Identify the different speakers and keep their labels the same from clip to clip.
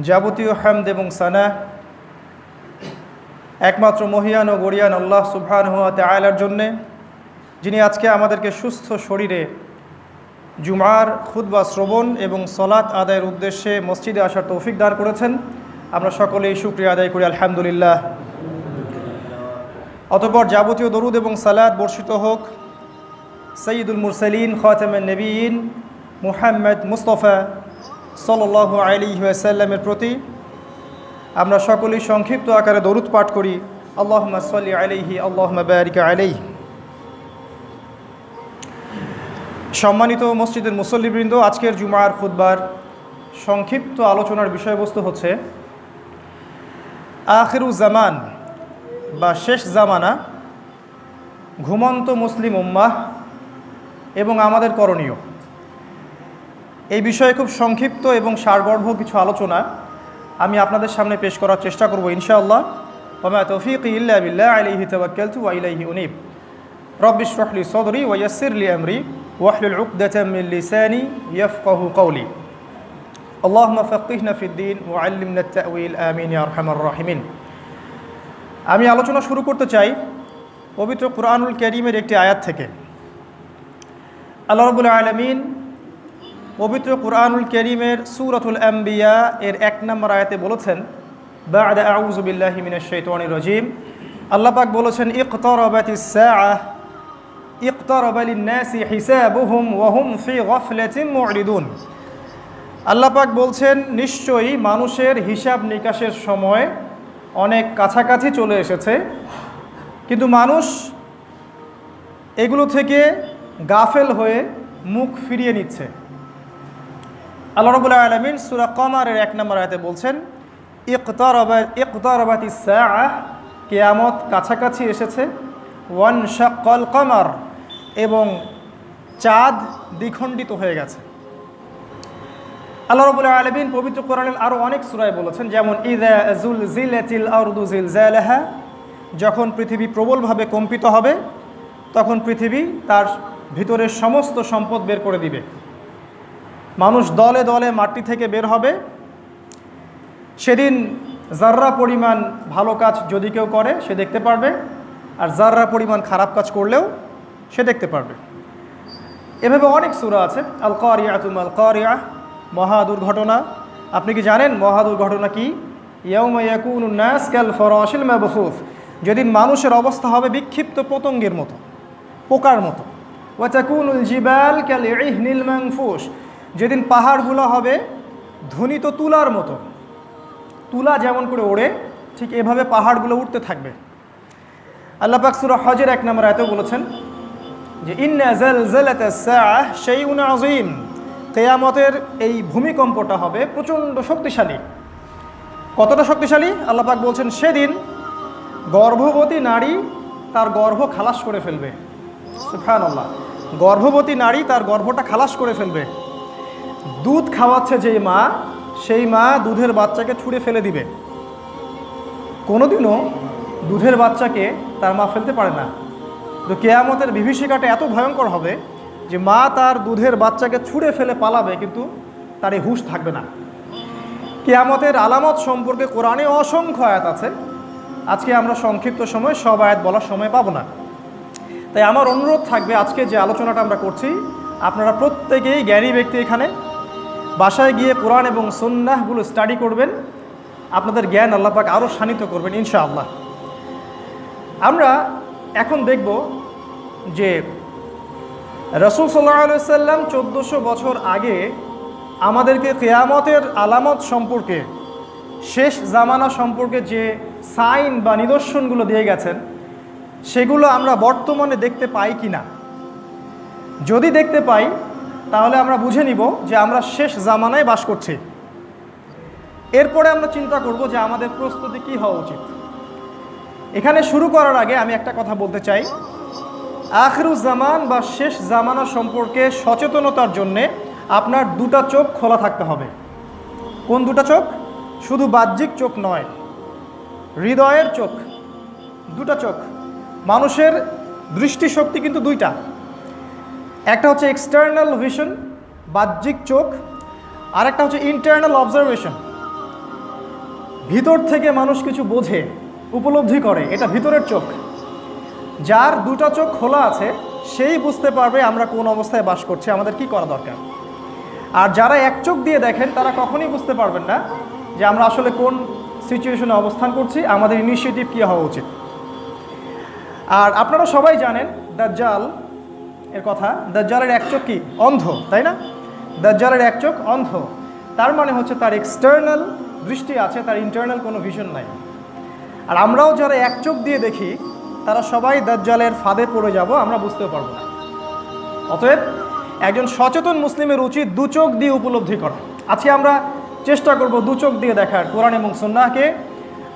Speaker 1: যাবতীয় হামদ এবং সানা একমাত্র মহিয়ান ও গরিয়ান আল্লাহ সুবহানাহু ওয়া তাআলার জন্যে, যিনি আজকে আমাদেরকে সুস্থ শরীরে জুমার খুতবা শ্রবণ এবং সলাত আদায়ের উদ্দেশ্যে মসজিদে আসার তৌফিক দান করেছেন। আমরা সকলেই শুকরিয়া আদায় করি আলহামদুলিল্লাহ। অতঃপর যাবতীয় দরুদ এবং সালাত বর্ষিত হোক সৈয়দুল মুরসালিন খাতামুন নবিয়্যিন মুহাম্মদ মুস্তাফা সাল্লাল্লাহু আলাইহি ওয়াসাল্লামের প্রতি। আমরা সকলেই সংক্ষিপ্ত আকারে দরুদ পাঠ করি, আল্লাহুম্মা সাল্লি আলাইহি আল্লাহুম্মা বারিক আলাইহি। সম্মানিত মসজিদের মুসল্লিবৃন্দ, আজকের জুমার খুতবার সংক্ষিপ্ত আলোচনার বিষয়বস্তু হচ্ছে আখিরুজ জামান বা শেষ জামানা, ঘুমন্ত মুসলিম উম্মাহ এবং আমাদের করণীয়। এই বিষয়ে খুব সংক্ষিপ্ত এবং সারগর্ভ কিছু আলোচনা আমি আপনাদের সামনে পেশ করার চেষ্টা করব ইনশাআল্লাহ। ওয়া মা তৌফীকি ইল্লা বিল্লাহ আলাইহি তাওয়াক্কালতু ওয়া ইলাইহি উনীব। রব্বি ইশরাহ লি সাদরি ওয়া ইয়াসসির লি আমরি ওয়াহলুল উকদাতাম মিন লিসানি ইয়াফকাহু কওলি। আল্লাহুম্মা ফাক্কিহনা ফিদ-দীন ওয়া আল্লিমনা আত-তা'ওয়িল, আমিন ইয়া আরহামার রাহিমিন। আমি আলোচনা শুরু করতে চাই পবিত্র কুরআনুল কারীমের একটি আয়াত থেকে। আল্লাহ রাব্বুল আলামিন পবিত্র কুরআনুল কারীমের সূরাতুল আম্বিয়া এর 1 নম্বর আয়াতে বলেছেন, বা'দা আউযু বিল্লাহি মিনাশ শাইতানির রাজীম। আল্লাহ পাক বলেছেন, ইকতারাবাতিস সাআহ ইকতারাবা লিন-নাসি হিসাবুহুম ওয়া হুম ফি গাফলাতিন মু'রিদুন। আল্লাহ পাক বলছেন, নিশ্চয়ই মানুষের হিসাব নিকাশের সময় অনেক কাছাকাছি চলে এসেছে, কিন্তু মানুষ এগুলো থেকে গাফেল হয়ে মুখ ফিরিয়ে নিচ্ছে। আল্লাহ রাব্বুল আলামিন সূরা কমারের 1 নম্বর আয়াতে বলছেন, ইকতারাবাতিস সাআহ, কিয়ামত কাছাকাছি এসেছে। ওয়ানশাক্কাল কমার, এবং চাঁদ দ্বিখণ্ডিত হয়ে গেছে। আল্লাহ রাব্বুল আলামিন পবিত্র কোরআনের আরও অনেক সূরায় বলেছেন, যেমন ইযা যুলজিলাতিল আরদু জিলজালাহা, যখন পৃথিবী প্রবলভাবে কম্পিত হবে তখন পৃথিবী তার ভিতরের সমস্ত সম্পদ বের করে দিবে। মানুষ দলে দলে মাটি থেকে বের হবে। সেদিন জাররা পরিমাণ ভালো কাজ যদি কেউ করে সে দেখতে পারবে, আর জাররা পরিমাণ খারাপ কাজ করলেও সে দেখতে পারবে। এভাবে অনেক সূরা আছে। আল কারিয়াতু মাল কারিয়া, মহা দুর্ঘটনা। আপনি কি জানেন মহা দুর্ঘটনা কি? ইয়াউমা ইয়াকুনুন নাস কাল ফারাশিল মাবসুস, যেদিন মানুষের অবস্থা হবে বিক্ষিপ্ত পতঙ্গের মতো, পোকার মতো। ওয়া তাকুনুল জিবাল কাল ইহনিল মানফুস, যেদিন পাহাড়গুলো হবে ধ্বনিত তুলার মতো। তুলা যেমন করে ওড়ে, ঠিক এভাবে পাহাড়গুলো উঠতে থাকবে। আল্লাহ পাক সূরা হজের 1 নম্বর আয়াতে বলেছেন যে, ইন্না জালজালাতাস সাআহ শাইউন আযীম, কিয়ামতের এই ভূমিকম্পটা হবে প্রচণ্ড শক্তিশালী। কতটা শক্তিশালী? আল্লাহ পাক বলছেন, সেদিন গর্ভবতী নারী তার গর্ভ খালাস করে ফেলবে। সুবহানাল্লাহ, গর্ভবতী নারী তার গর্ভটা খালাস করে ফেলবে। দুধ খাওয়াচ্ছে যেই মা, সেই মা দুধের বাচ্চাকে ছুঁড়ে ফেলে দিবে। কোনোদিনও দুধের বাচ্চাকে তার মা ফেলতে পারে না। তো কিয়ামতের বিভীষিকাটা এত ভয়ঙ্কর হবে যে মা তার দুধের বাচ্চাকে ছুঁড়ে ফেলে পালাবে, কিন্তু তার এই হুঁশ থাকবে না। কিয়ামতের আলামত সম্পর্কে কোরআনে অসংখ্য আয়াত আছে। আজকে আমরা সংক্ষিপ্ত সময় সব আয়াত বলার সময় পাবো না। তাই আমার অনুরোধ থাকবে, আজকে যে আলোচনাটা আমরা করছি, আপনারা প্রত্যেকেই জ্ঞানী ব্যক্তি, এখানে বাসায় গিয়ে কোরআন এবং সুন্নাহগুলো স্টাডি করবেন। আপনাদের জ্ঞান আল্লাহ পাক আরও শানিত করবেন ইনশাআল্লাহ। আমরা এখন দেখব যে রাসূল সাল্লাল্লাহু আলাইহি ওয়াসাল্লাম 1400 বছর আগে আমাদেরকে কিয়ামতের আলামত সম্পর্কে, শেষ জামানা সম্পর্কে যে সাইন বা নিদর্শনগুলো দিয়ে গেছেন, সেগুলো আমরা বর্তমানে দেখতে পাই কি না। যদি দেখতে পাই তাহলে আমরা বুঝে নিব যে আমরা শেষ জামানায় বাস করছি। এরপরে আমরা চিন্তা করব যে আমাদের প্রস্তুতি কি হওয়া উচিত। এখানে শুরু করার আগে আমি একটা কথা বলতে চাই, আখিরুজ জামান বা শেষ জামানা সম্পর্কে সচেতনতার জন্যে আপনার দুটা চোখ খোলা থাকতে হবে। কোন দুটা চোখ? শুধু বাহ্যিক চোখ নয়, হৃদয়ের চোখ। দুটা চোখ। মানুষের দৃষ্টিশক্তি কিন্তু দুইটা। একটা হচ্ছে এক্সটার্নাল ভিশন, বাহ্যিক চোখ, আর একটা হচ্ছে ইন্টারনাল অবজারভেশন, ভিতর থেকে মানুষ কিছু বোঝে, উপলব্ধি করে, এটা ভিতরের চোখ। যার দুটো চোখ খোলা আছে সেই বুঝতে পারবে আমরা কোন অবস্থায় বাস করছি, আমাদের কি করা দরকার। আর যারা এক চোখ দিয়ে দেখেন তারা কখনোই বুঝতে পারবেন না যে আমরা আসলে কোন সিচুয়েশনে অবস্থান করছি, আমাদের ইনিশিয়েটিভ কী হওয়া উচিত। আর আপনারা সবাই জানেন দাজ্জাল এর কথা, দাজ্জালের এক চোখ কি অন্ধ, তাই না? দাজ্জালের এক চোখ অন্ধ, তার মানে হচ্ছে তার এক্সটার্নাল দৃষ্টি আছে, তার ইন্টারনাল কোনো ভিশন নাই। আর আমরাও যারা এক চোখ দিয়ে দেখি তারা সবাই দাজ্জালের ফাঁদে পড়ে যাব, আমরা বুঝতেও পারবো না। অতএব একজন সচেতন মুসলিমের উচিত দু চোখ দিয়ে উপলব্ধি করা। আজকে আমরা চেষ্টা করব দু চোখ দিয়ে দেখার কোরআন এবং সুন্নাহকে,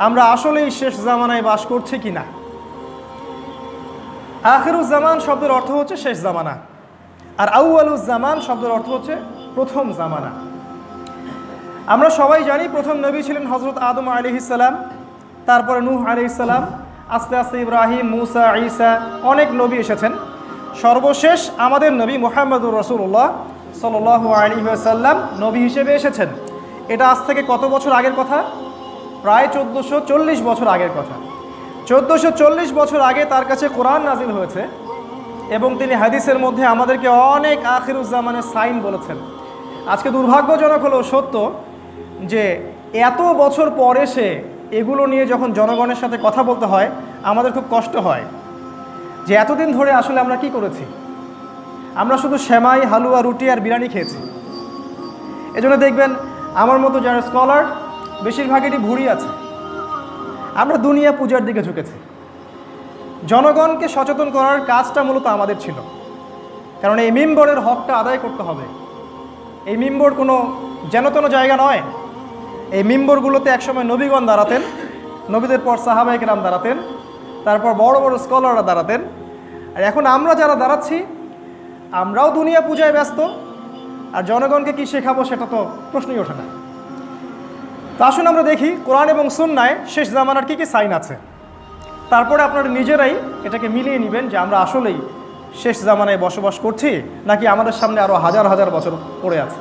Speaker 1: আমরা আসলেই শেষ জামানায় বাস করছি কি না। আখিরুজ জামান শব্দের অর্থ হচ্ছে শেষ জামানা, আর আউয়ালুজ জামান শব্দের অর্থ হচ্ছে প্রথম জামানা। আমরা সবাই জানি প্রথম নবী ছিলেন হযরত আদম আলাইহিস সালাম, তারপরে নূহ আলাইহিস সালাম, আস্তে আস্তে ইব্রাহিম, মুসা, ঈসা, অনেক নবী এসেছেন। সর্বশেষ আমাদের নবী মুহাম্মদুর রাসূলুল্লাহ সাল্লাল্লাহু আলাইহি ওয়াসাল্লাম নবী হিসেবে এসেছেন। এটা আজ থেকে কত বছর আগের কথা? প্রায় 1440 বছর আগের কথা। 1440 বছর আগে তার কাছে কোরআন নাজিল হয়েছে এবং তিনি হাদিসের মধ্যে আমাদেরকে অনেক আখিরুজ্জামানের সাইন বলেছেন। আজকে দুর্ভাগ্যজনক হলেও সত্য যে এত বছর পর এসে এগুলো নিয়ে যখন জনগণের সাথে কথা বলতে হয় আমাদের খুব কষ্ট হয় যে এতদিন ধরে আসলে আমরা কি করেছি। আমরা শুধু সেমাই, হালুয়া, রুটি আর বিরিয়ানি খেয়েছি। এজন্য দেখবেন আমার মতো যারা স্কলার বেশিরভাগেরই ভুঁড়ি আছে। আমরা দুনিয়া পূজার দিকে ঝুঁকেছি। জনগণকে সচেতন করার কাজটা মূলত আমাদের ছিল, কারণ এই মিম্বরের হকটা আদায় করতে হবে। এই মিম্বর কোনো যেন তেন জায়গা নয়। এই মিম্বরগুলোতে একসময় নবীগণ দাঁড়াতেন, নবীদের পর সাহাবায়ে কেরাম দাঁড়াতেন, তারপর বড় বড় স্কলাররা দাঁড়াতেন। আর এখন আমরা যারা দাঁড়াচ্ছি আমরাও দুনিয়া পূজায় ব্যস্ত, আর জনগণকে কি শেখাবো সেটা তো প্রশ্নই ওঠে না। তো আসুন আমরা দেখি কোরআন এবং সুন্নায় শেষ জামানার কী কী সাইন আছে, তারপরে আপনারা নিজেরাই এটাকে মিলিয়ে নেবেন যে আমরা আসলেই শেষ জামানায় বসবাস করছি নাকি আমাদের সামনে আরও হাজার হাজার বছর পড়ে আছে।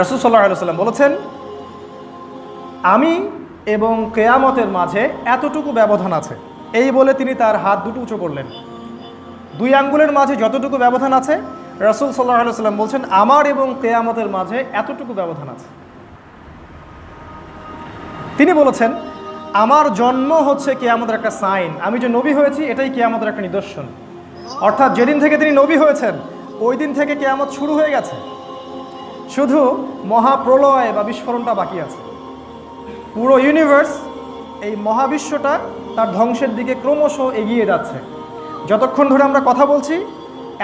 Speaker 1: রাসূল সাল্লাল্লাহু আলাইহি ওয়াসাল্লাম বলেছেন, আমি এবং কিয়ামতের মাঝে এতটুকু ব্যবধান আছে। এই বলে তিনি তার হাত দুটো উঁচু করলেন। দুই আঙ্গুলের মাঝে যতটুকু ব্যবধান আছে, রাসূল সাল্লাল্লাহু আলাইহি ওয়াসাল্লাম বলছেন আমার এবং কিয়ামতের মাঝে এতটুকু ব্যবধান আছে। তিনি বলেছেন আমার জন্ম হচ্ছে কিয়ামতের একটা সাইন, আমি যে নবী হয়েছি এটাই কিয়ামতের একটা নিদর্শন। অর্থাৎ যেদিন থেকে তিনি নবী হয়েছেন ওই দিন থেকে কিয়ামত শুরু হয়ে গেছে, শুধু মহাপ্রলয় বা বিস্ফোরণটা বাকি আছে। পুরো ইউনিভার্স, এই মহাবিশ্বটা তার ধ্বংসের দিকে ক্রমশ এগিয়ে যাচ্ছে। যতক্ষণ ধরে আমরা কথা বলছি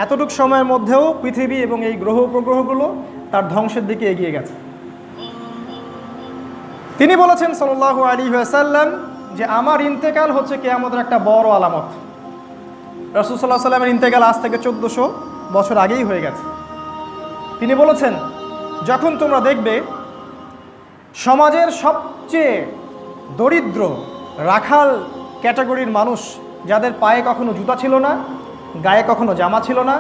Speaker 1: এতটুকু সময়ের মধ্যেও পৃথিবী এবং এই গ্রহ উপগ্রহগুলো তার ধ্বংসের দিকে এগিয়ে গেছে। তিনি বলেছেন সাল্লাল্লাহু আলাইহি ওয়াসাল্লাম যে আমার ইন্তেকাল হচ্ছে কিয়ামতের একটা বড় আলামত। রাসূল সাল্লাল্লাহু আলাইহি ওয়াসাল্লামের ইন্তেকাল আজ থেকে 1400 বছর আগেই হয়ে গেছে। তিনি বলেছেন যখন তোমরা দেখবে সমাজের সবচেয়ে দরিদ্র রাখাল ক্যাটাগরির মানুষ, যাদের পায়ে কখনো জুতা ছিল না, গায়ে কখনো জামা ছিল না,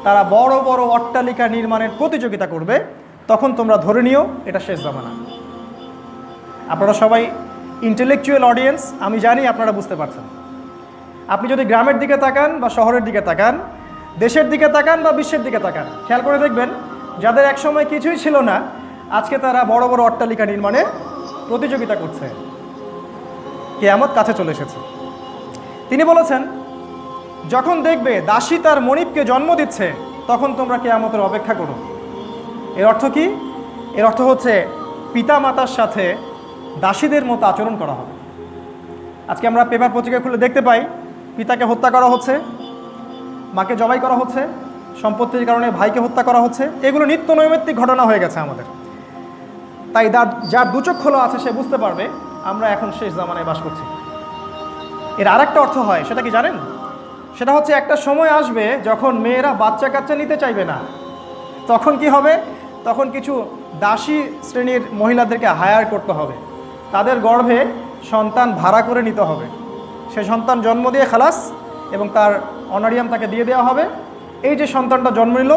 Speaker 1: তারা বড় বড় অট্টালিকা নির্মাণের প্রতিযোগিতা করবে, তখন তোমরা ধরে নিও এটা শেষ জামানা। আপনারা সবাই ইন্টেলেকচুয়াল অডিয়েন্স, আমি জানি আপনারা বুঝতে পারছেন। আপনি যদি গ্রামের দিকে তাকান বা শহরের দিকে তাকান, দেশের দিকে তাকান বা বিশ্বের দিকে তাকান, খেয়াল করে দেখবেন যাদের একসময় কিছুই ছিল না আজকে তারা বড় বড় অট্টালিকা নির্মাণে প্রতিযোগিতা করছে। কিয়ামত কাছে চলে এসেছে। তিনি বলেছেন যখন দেখবে দাসী তার মনিবকে জন্ম দিচ্ছে তখন তোমরা কিয়ামতের অপেক্ষা করো। এর অর্থ কি? এর অর্থ হচ্ছে পিতা মাতার সাথে দাসীদের মতো আচরণ করা হবে। আজকে আমরা পেপার পত্রিকা খুলে দেখতে পাই পিতাকে হত্যা করা হচ্ছে, মাকে জবাই করা হচ্ছে, সম্পত্তির কারণে ভাইকে হত্যা করা হচ্ছে। এগুলো নিত্য নৈমিত্তিক ঘটনা হয়ে গেছে আমাদের। তাই যার দুচোখ খোলা আছে সে বুঝতে পারবে আমরা এখন শেষ জামানায় বাস করছি। এর আরেকটা অর্থ হয়, সেটা কি জানেন? সেটা হচ্ছে একটা সময় আসবে যখন মেয়েরা বাচ্চা কাচ্চা নিতে চাইবে না। তখন কি হবে? তখন কিছু দাসী শ্রেণীর মহিলাদেরকে হায়ার করতে হবে, তাদের গর্ভে সন্তান ভাড়া করে নিতে হবে। সে সন্তান জন্ম দিয়ে খালাস এবং তার অনারিয়াম তাকে দিয়ে দেওয়া হবে। এই যে সন্তানটা জন্ম নিল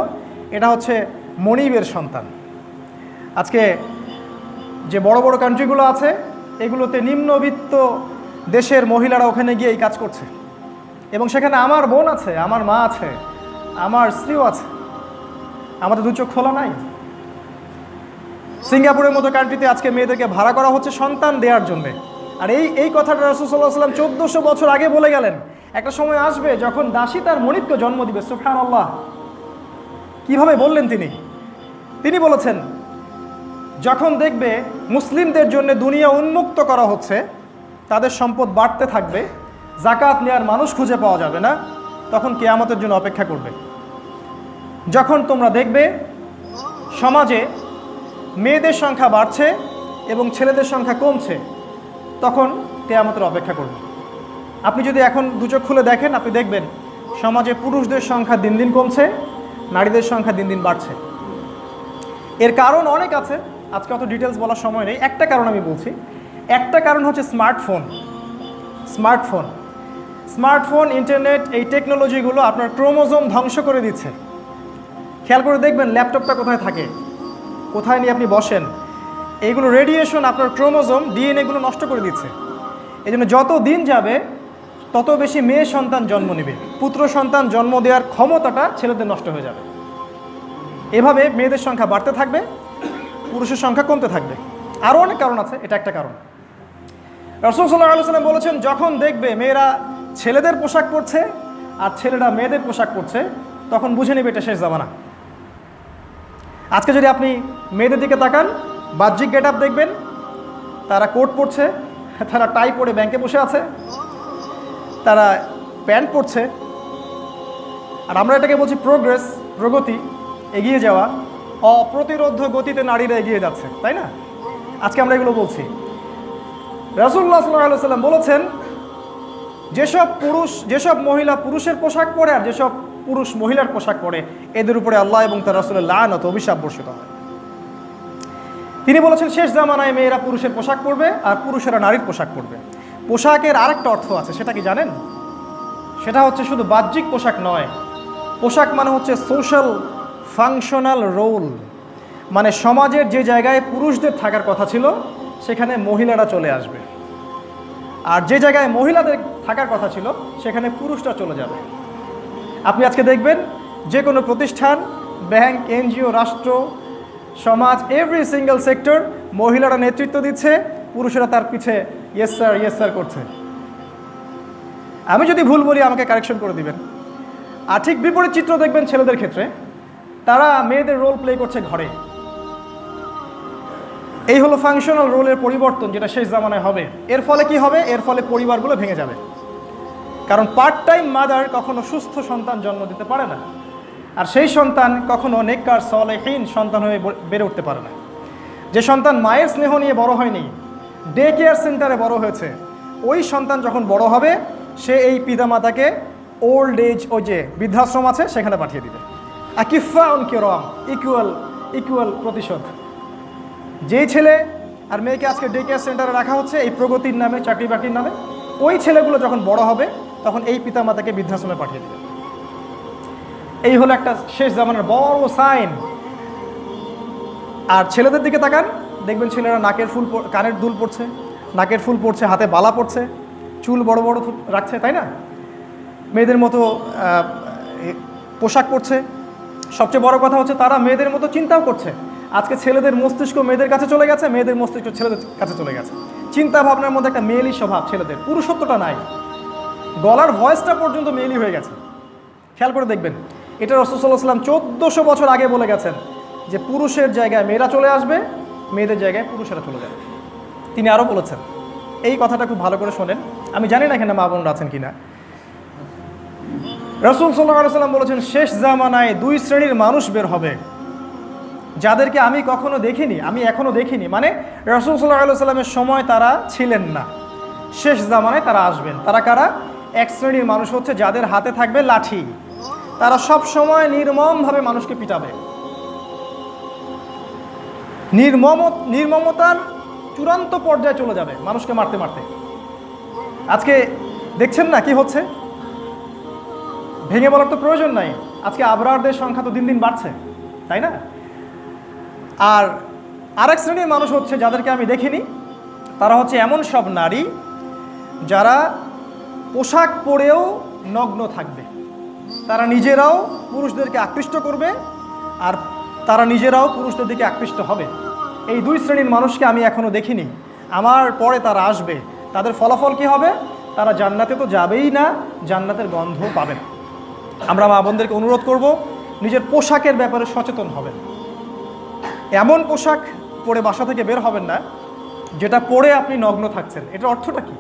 Speaker 1: এটা হচ্ছে মনিবের সন্তান। আজকে যে বড় বড় কান্ট্রিগুলো আছে এগুলোতে নিম্নবিত্ত দেশের মহিলারা ওখানে গিয়ে এই কাজ করছে, এবং সেখানে আমার বোন আছে, আমার মা আছে, আমার স্ত্রীও আছে। আমাদের দু চোখ খোলা নাই? সিঙ্গাপুরের মতো কান্ট্রিতে আজকে মেয়েদেরকে ভাড়া করা হচ্ছে সন্তান দেওয়ার জন্যে। আর এই কথাটা রাসূল সাল্লাল্লাহু আলাইহি ওয়াসাল্লাম 1400 বছর আগে বলে গেলেন। একটা সময় আসবে যখন দাসী তার মনিবকে জন্ম দিবে। সুবহানাল্লাহ! কিভাবে বললেন তিনি বলেছেন, যখন দেখবে মুসলিমদের জন্য দুনিয়া উন্মুক্ত করা হচ্ছে, তাদের সম্পদ বাড়তে থাকবে, যাকাত নেওয়ার মানুষ খুঁজে পাওয়া যাবে না, তখন কিয়ামতের জন্য অপেক্ষা করবে। যখন তোমরা দেখবে সমাজে মেয়েদের সংখ্যা বাড়ছে এবং ছেলেদের সংখ্যা কমছে, তখন কিয়ামতের অপেক্ষা করবে। আপনি যদি এখন দু চোখ খুলে দেখেন, আপনি দেখবেন সমাজে পুরুষদের সংখ্যা দিন দিন কমছে, নারীদের সংখ্যা দিন দিন বাড়ছে। এর কারণ অনেক আছে, আজকে অত ডিটেলস বলার সময় নেই। একটা কারণ আমি বলছি, একটা কারণ হচ্ছে স্মার্টফোন, ইন্টারনেট, এই টেকনোলজিগুলো আপনার ক্রোমোজোম ধ্বংস করে দিচ্ছে। খেয়াল করে দেখবেন ল্যাপটপটা কোথায় থাকে, কোথায় নিয়ে আপনি বসেন, এইগুলো রেডিয়েশন আপনার ক্রোমোজোম, ডিএনএগুলো নষ্ট করে দিচ্ছে। এই জন্য যত দিন যাবে তত বেশি মেয়ে সন্তান জন্ম নেবে, পুত্র সন্তান জন্ম দেওয়ার ক্ষমতাটা ছেলেদের নষ্ট হয়ে যাবে। এভাবে মেয়েদের সংখ্যা বাড়তে থাকবে, পুরুষের সংখ্যা কমতে থাকবে। আরও অনেক কারণ আছে, এটা একটা কারণ। রাসূল সাল্লাল্লাহু আলাইহি ওয়াসাল্লাম বলেছেন, যখন দেখবে মেয়েরা ছেলেদের পোশাক পরছে আর ছেলেরা মেয়েদের পোশাক পরছে, তখন বুঝে নেবে এটা শেষ জামানা। আজকে যদি আপনি মেয়েদের দিকে তাকান, বাহ্যিক গেট আপ দেখবেন, তারা কোট পরছে, তারা টাই পরে ব্যাংকে বসে আছে, তারা প্যান্ট পরছে। আর আমরা এটাকে বলছি প্রগতি, এগিয়ে যাওয়া। অপ্রতিরোধ্য গতিতে নারীরা এগিয়ে যাচ্ছে, তাই না? আজকে আমরা এগুলো বলছি। রাসূলুল্লাহ সাল্লাল্লাহু আলাইহি ওয়াসাল্লাম বলেছেন, যেসব মহিলা পুরুষের পোশাক পরে আর যেসব পুরুষ মহিলার পোশাক পরে, এদের উপরে আল্লাহ এবং তার রাসূলের লানত, অভিশাপ বর্ষিত হয়। তিনি বলেছেন, শেষ জামানায় মেয়েরা পুরুষের পোশাক পরবে আর পুরুষেরা নারীর পোশাক পরবে। পোশাকের আরেকটা অর্থ আছে, সেটা কি জানেন? সেটা হচ্ছে শুধু বাহ্যিক পোশাক নয়। পোশাক মানে হচ্ছে সোশ্যাল ফাংশনাল রোল, মানে সমাজের যে জায়গায় পুরুষদের থাকার কথা ছিল সেখানে মহিলারা চলে আসবে, আর যে জায়গায় মহিলাদের থাকার কথা ছিল সেখানে পুরুষরা চলে যাবে। আপনি আজকে দেখবেন যে কোনো প্রতিষ্ঠান, ব্যাংক, এনজিও, রাষ্ট্র, সমাজ, এভরি সিঙ্গেল সেক্টর মহিলারা নেতৃত্ব দিচ্ছে, পুরুষেরা তার পিছে ইয়েস স্যার করছে। আমি যদি ভুল বলি আমাকে কারেকশন করে দিবেন। আর ঠিক বিপরীত চিত্র দেখবেন ছেলেদের ক্ষেত্রে, তারা মেয়েদের রোল প্লে করছে ঘরে। এই হলো ফাংশনাল রোলের পরিবর্তন, যেটা শেষ জামানায় হবে। এর ফলে কি হবে? এর ফলে পরিবারগুলো ভেঙে যাবে, কারণ পার্ট টাইম মাদার কখনো সুস্থ সন্তান জন্ম দিতে পারে না, আর সেই সন্তান কখনো নেককার সালেহীন সন্তান হয়ে বেড়ে উঠতে পারে না। যে সন্তান মায়ের স্নেহ নিয়ে বড় হয়নি, ডে কেয়ার সেন্টারে বড় হয়েছে, ওই সন্তান যখন বড় হবে সে এই পিতামাতাকে ওল্ড এজ, ওই যে বৃদ্ধাশ্রম আছে সেখানে পাঠিয়ে দিবে। আকিফা অন কিরাম, ইকুয়াল প্রতিশোধ। যেই ছেলে আর মেয়েকে আজকে ডে কেয়ার সেন্টারে রাখা হচ্ছে এই প্রগতির নামে, চাকরি বাকরির নামে, ওই ছেলেগুলো যখন বড় হবে তখন এই পিতামাতাকে বৃদ্ধাশ্রমে পাঠিয়ে দেবে। এই হলো একটা শেষ জামানার বড় সাইন। আর ছেলেদের দিকে তাকান, দেখবেন ছেলেরা কানের দুল পড়ছে, নাকের ফুল পড়ছে, হাতে বালা পড়ছে, চুল বড় বড় রাখছে, তাই না? মেয়েদের মতো পোশাক পরছে। সবচেয়ে বড় কথা হচ্ছে তারা মেয়েদের মতো চিন্তাও করছে। আজকে ছেলেদের মস্তিষ্ক মেয়েদের কাছে চলে গেছে, মেয়েদের মস্তিষ্ক ছেলেদের কাছে চলে গেছে। চিন্তা ভাবনার মধ্যে একটা মেয়েলি স্বভাব ছেলেদের, পুরুষত্বটা নাই। গলার ভয়েসটা পর্যন্ত মেয়েলি হয়ে গেছে। খেয়াল করে দেখবেন, এটা রাসূল সাল্লাল্লাহু আলাইহি ওয়াসাল্লাম 1400 বছর আগে বলে গেছেন যে পুরুষের জায়গায় মেয়েরা চলে আসবে, মেয়েদের জায়গায় পুরুষেরা চলে যাবে। তিনি আরও বলেছেন, এই কথাটা খুব ভালো করে শোনেন, আমি জানি না এখানে মা বোনরা আছেন কিনা। রাসূল সাল্লাল্লাহু আলাইহি ওয়াসাল্লাম বলেছেন, শেষ জামানায় 2 শ্রেণীর মানুষ বের হবে যাদেরকে আমি কখনো দেখিনি, আমি এখনো দেখিনি। মানে রাসূল সাল্লাল্লাহু আলাইহি ওয়াসাল্লামের সময় তারা ছিলেন না, শেষ জামানায় তারা আসবেন। তারা কারা? এক শ্রেণীর মানুষ হচ্ছে যাদের হাতে থাকবে লাঠি, তারা সব সময় নির্মমভাবে মানুষকে পিটাবে, নির্মমতার চূড়ান্ত পর্যায়ে চলে যাবে, মানুষকে মারতে মারতে। আজকে দেখছেন না কি হচ্ছে? ভেঙে বলার তো প্রয়োজন নাই, আজকে আবরারদের সংখ্যা তো দিন দিন বাড়ছে, তাই না? আর আরেক শ্রেণীর মানুষ হচ্ছে যাদেরকে আমি দেখিনি, তারা হচ্ছে এমন সব নারী যারা পোশাক পরেও নগ্ন থাকবে। তারা নিজেরাও পুরুষদেরকে আকৃষ্ট করবে আর তারা নিজেরাও পুরুষদের দিকে আকৃষ্ট হবে। এই দুই শ্রেণীর মানুষকে আমি এখনও দেখিনি, আমার পরে তারা আসবে। তাদের ফলাফল কি হবে? তারা জান্নাতে তো যাবেই না, জান্নাতের গন্ধ পাবে না। আমরা মা বোনদেরকে অনুরোধ করব, নিজের পোশাকের ব্যাপারে সচেতন হবেন। এমন পোশাক পরে বাসা থেকে বের হবেন না যেটা পরে আপনি নগ্ন থাকছেন। এটার অর্থটা কি?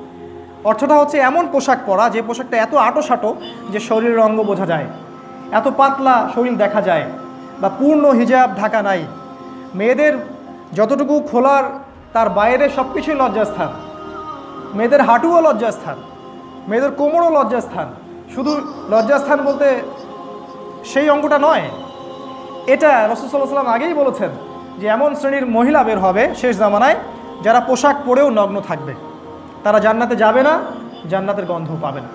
Speaker 1: অর্থটা হচ্ছে এমন পোশাক পরা যে পোশাকটা এত আঁটোসাঁটো যে শরীরের অঙ্গ বোঝা যায়, এত পাতলা শরীর দেখা যায়, বা পূর্ণ হিজাব ঢাকা নাই। মেয়েদের যতটুকু খোলার তার বাইরে সব কিছুই লজ্জাস্থান। মেয়েদের হাঁটুও লজ্জাস্থান, মেয়েদের কোমরও লজ্জাস্থান। শুধু লজ্জাস্থান বলতে সেই অঙ্গটা নয়, এটা রাসূল সাল্লাল্লাহু আলাইহি ওয়াসাল্লাম আগেই বলেছেন যে এমন শ্রেণীর মহিলা বের হবে শেষ জামানায় যারা পোশাক পরেও নগ্ন থাকবে। তারা জান্নাতে যাবে না, জান্নাতের গন্ধ পাবে না।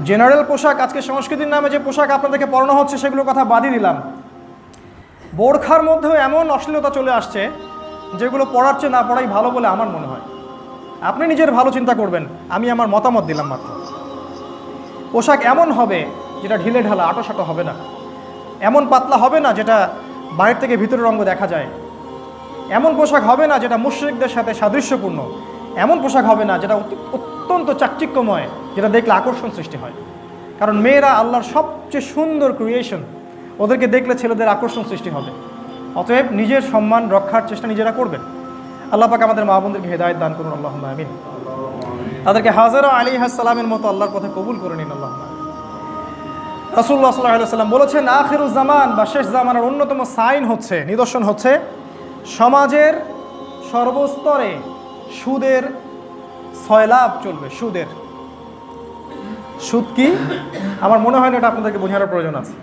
Speaker 1: জেনারেল পোশাক, আজকে সংস্কৃতির নামে যে পোশাক আপনাদেরকে পরানো হচ্ছে সেগুলোর কথা বাদই দিলাম। বোরখার মধ্যেও এমন অশ্লীলতা চলে আসছে যেগুলো পড়ার চেয়ে না পড়াই ভালো বলে আমার মনে হয়। আপনি নিজের ভালো চিন্তা করবেন, আমি আমার মতামত দিলাম মাত্র। পোশাক এমন হবে যেটা ঢিলে ঢালা আঁটোসাঁটো হবে না, এমন পাতলা হবে না যেটা বাইরে থেকে ভিতরের অঙ্গ দেখা যায়, এমন পোশাক হবে না যেটা মুশরিকদের সাথে সাদৃশ্যপূর্ণ, এমন পোশাক হবে না যেটা অত্যন্ত চাকচিক্যময়, যেটা দেখলে আকর্ষণ সৃষ্টি হয়। কারণ মেয়েরা আল্লাহর সবচেয়ে সুন্দর ক্রিয়েশন, ওদেরকে দেখলে ছেলেদের আকর্ষণ সৃষ্টি হবে। অতএব নিজের সম্মান রক্ষার চেষ্টা নিজেরা করবেন। আল্লাহ পাক আমাদের মা বোনদেরকে হেদায়েত দান করুন, আল্লাহুম্মা আমিন। তাদেরকে হাজেরা আলাইহিস সালামের মতো আল্লাহর পথে কবুল করে নিন, আল্লাহুম্মা আমিন। রাসূলুল্লাহ সাল্লাল্লাহু আলাইহি ওয়াসাল্লাম বলেছেন, আখিরুজ জামান বা শেষ জামানার অন্যতম সাইন হচ্ছে, নিদর্শন হচ্ছে সমাজের সর্বস্তরে সুদের সয়লাভ চলবে। সুদ কি? আমার মনে হয় না এটা আপনাদেরকে বোঝানোর প্রয়োজন আছে।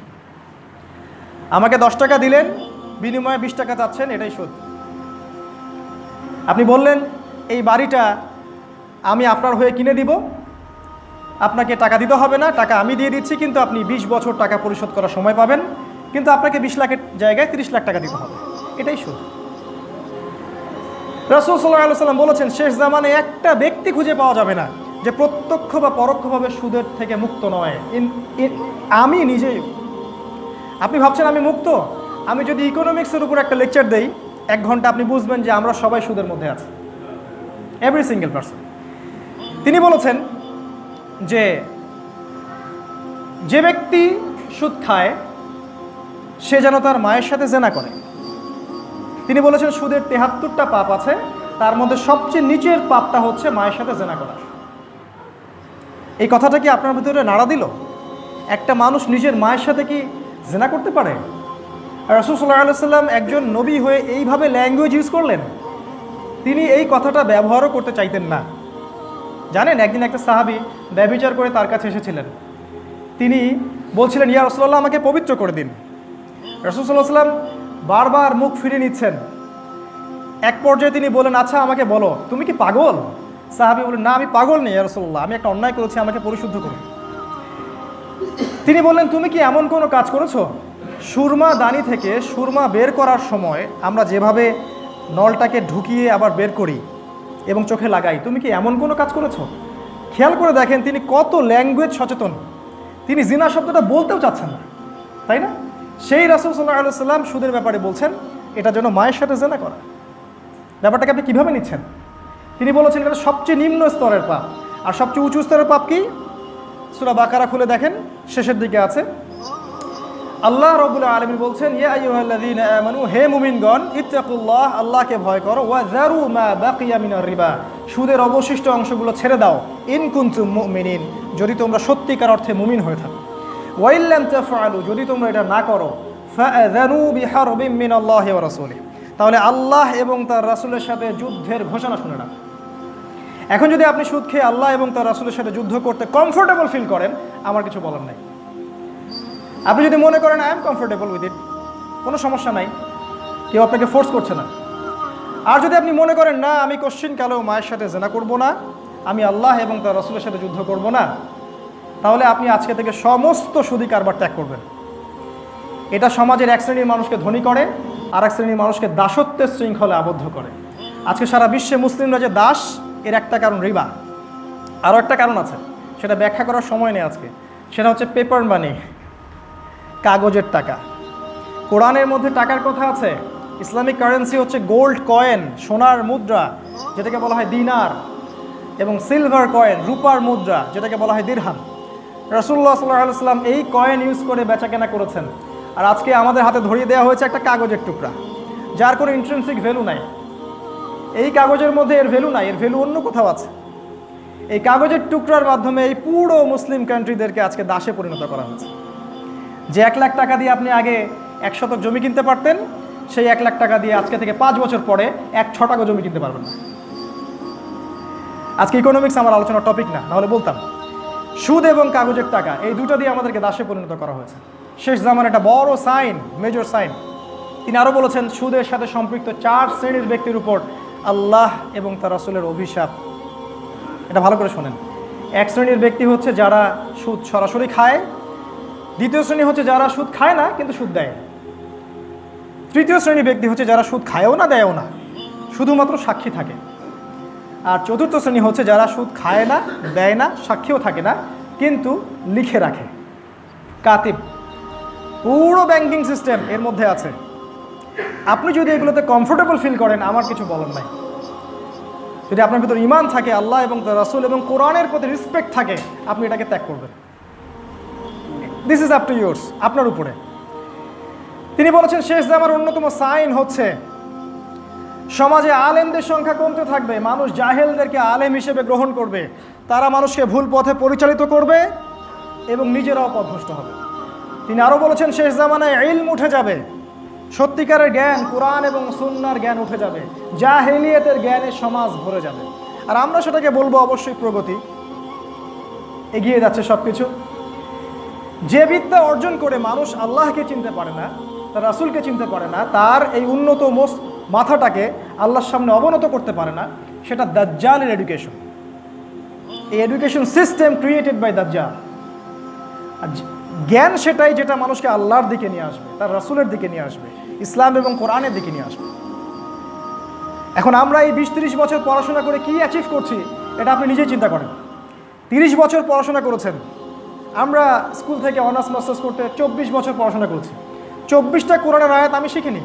Speaker 1: আমাকে 10 টাকা দিলেন, বিনিময়ে 20 টাকা চাচ্ছেন, এটাই সুদ। আপনি বললেন এই বাড়িটা আমি আপনার হয়ে কিনে দিব, আপনাকে টাকা দিতে হবে না, টাকা আমি দিয়ে দিচ্ছি, কিন্তু আপনি 20 বছর টাকা পরিশোধ করার সময় পাবেন, কিন্তু আপনাকে 20 লাখের জায়গায় 30 লাখ টাকা দিতে হবে, এটাই সুদ। রাসূল সাল্লাল্লাহু আলাইহি ওয়াসাল্লাম বলেছেন, শেষ জামানে একটা ব্যক্তি খুঁজে পাওয়া যাবে না যে প্রত্যক্ষ বা পরোক্ষভাবে সুদের থেকে মুক্ত নয়। আমি নিজেই। আপনি ভাবছেন আমি মুক্ত? আমি যদি ইকোনমিক্সের উপর একটা লেকচার দেই 1 ঘন্টা, আপনি বুঝবেন যে আমরা সবাই সুদের মধ্যে আছি, এভরি সিঙ্গেল পারসন। তিনি বলেছেন যে ব্যক্তি সুদ খায় সে যেন তার মায়ের সাথে জেনা করে। তিনি বলেছেন সুদের 73টা পাপ আছে, তার মধ্যে সবচেয়ে নিচের পাপটা হচ্ছে মায়ের সাথে জেনা করা। এই কথাটা কি আপনার ভিতরে নাড়া দিল? একটা মানুষ নিজের মায়ের সাথে কি জেনা করতে পারে? রাসূল সাল্লাল্লাহু আলাইহি ওয়াসাল্লাম একজন নবী হয়ে এইভাবে ল্যাঙ্গুয়েজ ইউজ করলেন। তিনি এই কথাটা ব্যবহারও করতে চাইতেন না। জানেন, একদিন একটা সাহাবী ব্যভিচার করে তার কাছে এসেছিলেন। তিনি বলছিলেন, ইয়া রাসূলুল্লাহ, আমাকে পবিত্র করে দিন। রাসূল সাল্লাল্লাহু আলাইহি ওয়াসাল্লাম বারবার মুখ ফিরিয়ে নিচ্ছেন। এক পর্যায়ে তিনি বলেন, আচ্ছা আমাকে বলো, তুমি কি পাগল? সাহাবী বলেন, না আমি পাগল নেই ইয়া রাসূলুল্লাহ, আমি একটা অন্যায় করেছি, আমাকে পরিশুদ্ধ করুন। তিনি বললেন, তুমি কি এমন কোনো কাজ করেছো? সুরমা দানি থেকে সুরমা বের করার সময় আমরা যেভাবে নলটাকে ঢুকিয়ে আবার বের করি এবং চোখে লাগাই, তুমি কি এমন কোনো কাজ করেছো? খেয়াল করে দেখেন তিনি কত ল্যাঙ্গুয়েজ সচেতন। তিনি জিনা শব্দটা বলতেও চাচ্ছেন না, তাই না? সেই রাসূল সাল্লাল্লাহু আলাইহি ওয়াসাল্লাম সুদের ব্যাপারে বলছেন এটা যেন মায়ের সাথে জেনা করা। ব্যাপারটাকে আপনি কীভাবে নিচ্ছেন? তিনি বলেছেন এটা সবচেয়ে নিম্ন স্তরের পাপ। আর সবচেয়ে উঁচু স্তরের পাপ কি? সূরা বাকারা খুলে দেখেন, শেষের দিকে আছে, আল্লাহ রাব্বুল আলামিন বলছেন, ইয়া আইয়ুহাল্লাযীনা আমানু, হে মুমিনগণ, ইত্তাকুল্লাহ, আল্লাহকে ভয় করো, ওয়া যারু মা বাকিয়া মিনার রিবা, সুদের অবশিষ্ট অংশগুলো ছেড়ে দাও, ইন কুনতুম মুমিনিন, যদি তোমরা সত্যিকার অর্থে মুমিন হয়ে থাকো, ওয়া ইল্লাম তাফআলু, যদি তোমরা এটা না করো, ফাআযানু বিহারবিন মিনাল্লাহি ওয়া রাসূলিহি, তাহলে আল্লাহ এবং তার রাসূলের সাথে যুদ্ধের ঘোষণা শুনে নাও। এখন যদি আপনি সুদ খেয়ে আল্লাহ এবং তার রাসূলের সাথে যুদ্ধ করতে কমফোর্টেবল ফিল করেন, আমার কিছু বলার নাই। আপনি যদি মনে করেন I am comfortable with it, কোনো সমস্যা নাই, কেউ আপনাকে ফোর্স করছে না। আর যদি আপনি মনে করেন না, আমি কোশ্চিন কালেও মায়ের সাথে জেনা করব না, আমি আল্লাহ এবং তার রাসূলের সাথে যুদ্ধ করব না, তাহলে আপনি আজকে থেকে সমস্ত সুদি কারবার ত্যাগ করবেন। এটা সমাজের এক শ্রেণীর মানুষকে ধনী করে, আর এক শ্রেণীর মানুষকে দাসত্বের শৃঙ্খলে আবদ্ধ করে। আজকে সারা বিশ্বে মুসলিমরা যে দাস, এর একটা কারণ রিবা। আরও একটা কারণ আছে, সেটা ব্যাখ্যা করার সময় নেই আজকে। সেটা হচ্ছে পেপার মানি, কাগজের টাকা। কোরআনের মধ্যে টাকার কথা আছে। ইসলামিক কারেন্সি হচ্ছে গোল্ড কয়েন, সোনার মুদ্রা যেটাকে বলা হয় দিনার, এবং সিলভার কয়েন, রূপার মুদ্রা যেটাকে বলা হয় দিরহাম। রাসূলুল্লাহ সাল্লাল্লাহু আলাইহি ওয়াসাল্লাম এই কয়েন ইউজ করে বেচাকেনা করেছেন। আর আজকে আমাদের হাতে ধরিয়ে দেওয়া হয়েছে একটা কাগজের টুকরা, যার কোনো ইন্ট্রিনসিক ভ্যালু নাই। এই কাগজের মধ্যে এর ভ্যালু নাই, এর ভ্যালু অন্য কোথাও আছে। এই কাগজের টুকরার মাধ্যমে এই পুরো মুসলিম কান্ট্রিদেরকে আজকে দাসে পরিণত করা হয়েছে। যে 1 লাখ টাকা দিয়ে আপনি আগে 1 শতক জমি কিনতে পারতেন, সেই 1 লাখ টাকা দিয়ে আজকে থেকে 5 বছর পরে 1 ছটাকও জমি কিনতে পারবেন না। আজকে ইকোনমিক্স আমার আলোচনার টপিক না, নাহলে বলতাম। সুদ এবং কাগজের টাকা, এই দুটো দিয়ে আমাদেরকে দাসে পরিণত করা হয়েছে। শেষ জামানের একটা বড় সাইন, মেজর সাইন। তিনি আরও বলেছেন, সুদের সাথে সম্পৃক্ত 4 শ্রেণীর ব্যক্তির উপর আল্লাহ এবং তার রাসূলের অভিশাপ। এটা ভালো করে শোনেন। 1 শ্রেণীর ব্যক্তি হচ্ছে যারা সুদ সরাসরি খায়, 2য় শ্রেণী হচ্ছে যারা সুদ খায় না কিন্তু সুদ দেয়, 3য় শ্রেণীর ব্যক্তি হচ্ছে যারা সুদ খায়ও না দেয়ও না, শুধুমাত্র সাক্ষী থাকে, আর 4র্থ শ্রেণী হচ্ছে যারা সুদ খায় না, দেয় না, সাক্ষীও থাকে না, কিন্তু লিখে রাখে, কাতিব। পুরো ব্যাংকিং সিস্টেম এর মধ্যে আছে। আপনি যদি এগুলোতে কমফোর্টেবল ফিল করেন, আমার কিছু বলার নাই। যদি আপনার ভিতর ঈমান থাকে, আল্লাহ এবং তার রাসূল এবং কোরআনের প্রতি রেসপেক্ট থাকে, আপনি এটাকে ত্যাগ করবেন। This is up to yours, আপনার উপরে। তিনি বলেছেন, শেষ জামার অন্যতম সাইন হচ্ছে সমাজে আলেমদের সংখ্যা কমতে থাকবে, মানুষ জাহেলদেরকে আলেম হিসেবে গ্রহণ করবে, তারা মানুষকে ভুল পথে পরিচালিত করবে এবং নিজেরাও পথভ্রষ্ট হবে। তিনি আরও বলেছেন, শেষ জামানায় ইলম উঠে যাবে, সত্যিকারের জ্ঞান, কোরআন এবং সুন্নাহর জ্ঞান উঠে যাবে, জাহেলিয়াতের জ্ঞানে সমাজ ভরে যাবে। আর আমরা সেটাকে বলবো অবশ্যই প্রগতি, এগিয়ে যাচ্ছে সব কিছু। যে বিদ্যা অর্জন করে মানুষ আল্লাহকে চিনতে পারে না, তার রাসূলকে চিনতে পারে না, তার এই উন্নত মাথাটাকে আল্লাহর সামনে অবনত করতে পারে না, সেটা দাজ্জালের এডুকেশন। এই এডুকেশন সিস্টেম ক্রিয়েটেড বাই দাজ্জাল। আর জ্ঞান সেটাই যেটা মানুষকে আল্লাহর দিকে নিয়ে আসবে, তার রাসূলের দিকে নিয়ে আসবে, ইসলাম এবং কোরআনের দিকে নিয়ে আসবে। এখন আমরা এই 20-30 বছর পড়াশোনা করে কি অ্যাচিভ করছি, এটা আপনি নিজেই চিন্তা করেন। 30 বছর পড়াশোনা করেছেন, আমরা স্কুল থেকে অনার্স মাস্টার্স করতে 24 বছর পড়াশোনা করেছি। 24টা কোরআনের আয়াত আমি শিখিনি।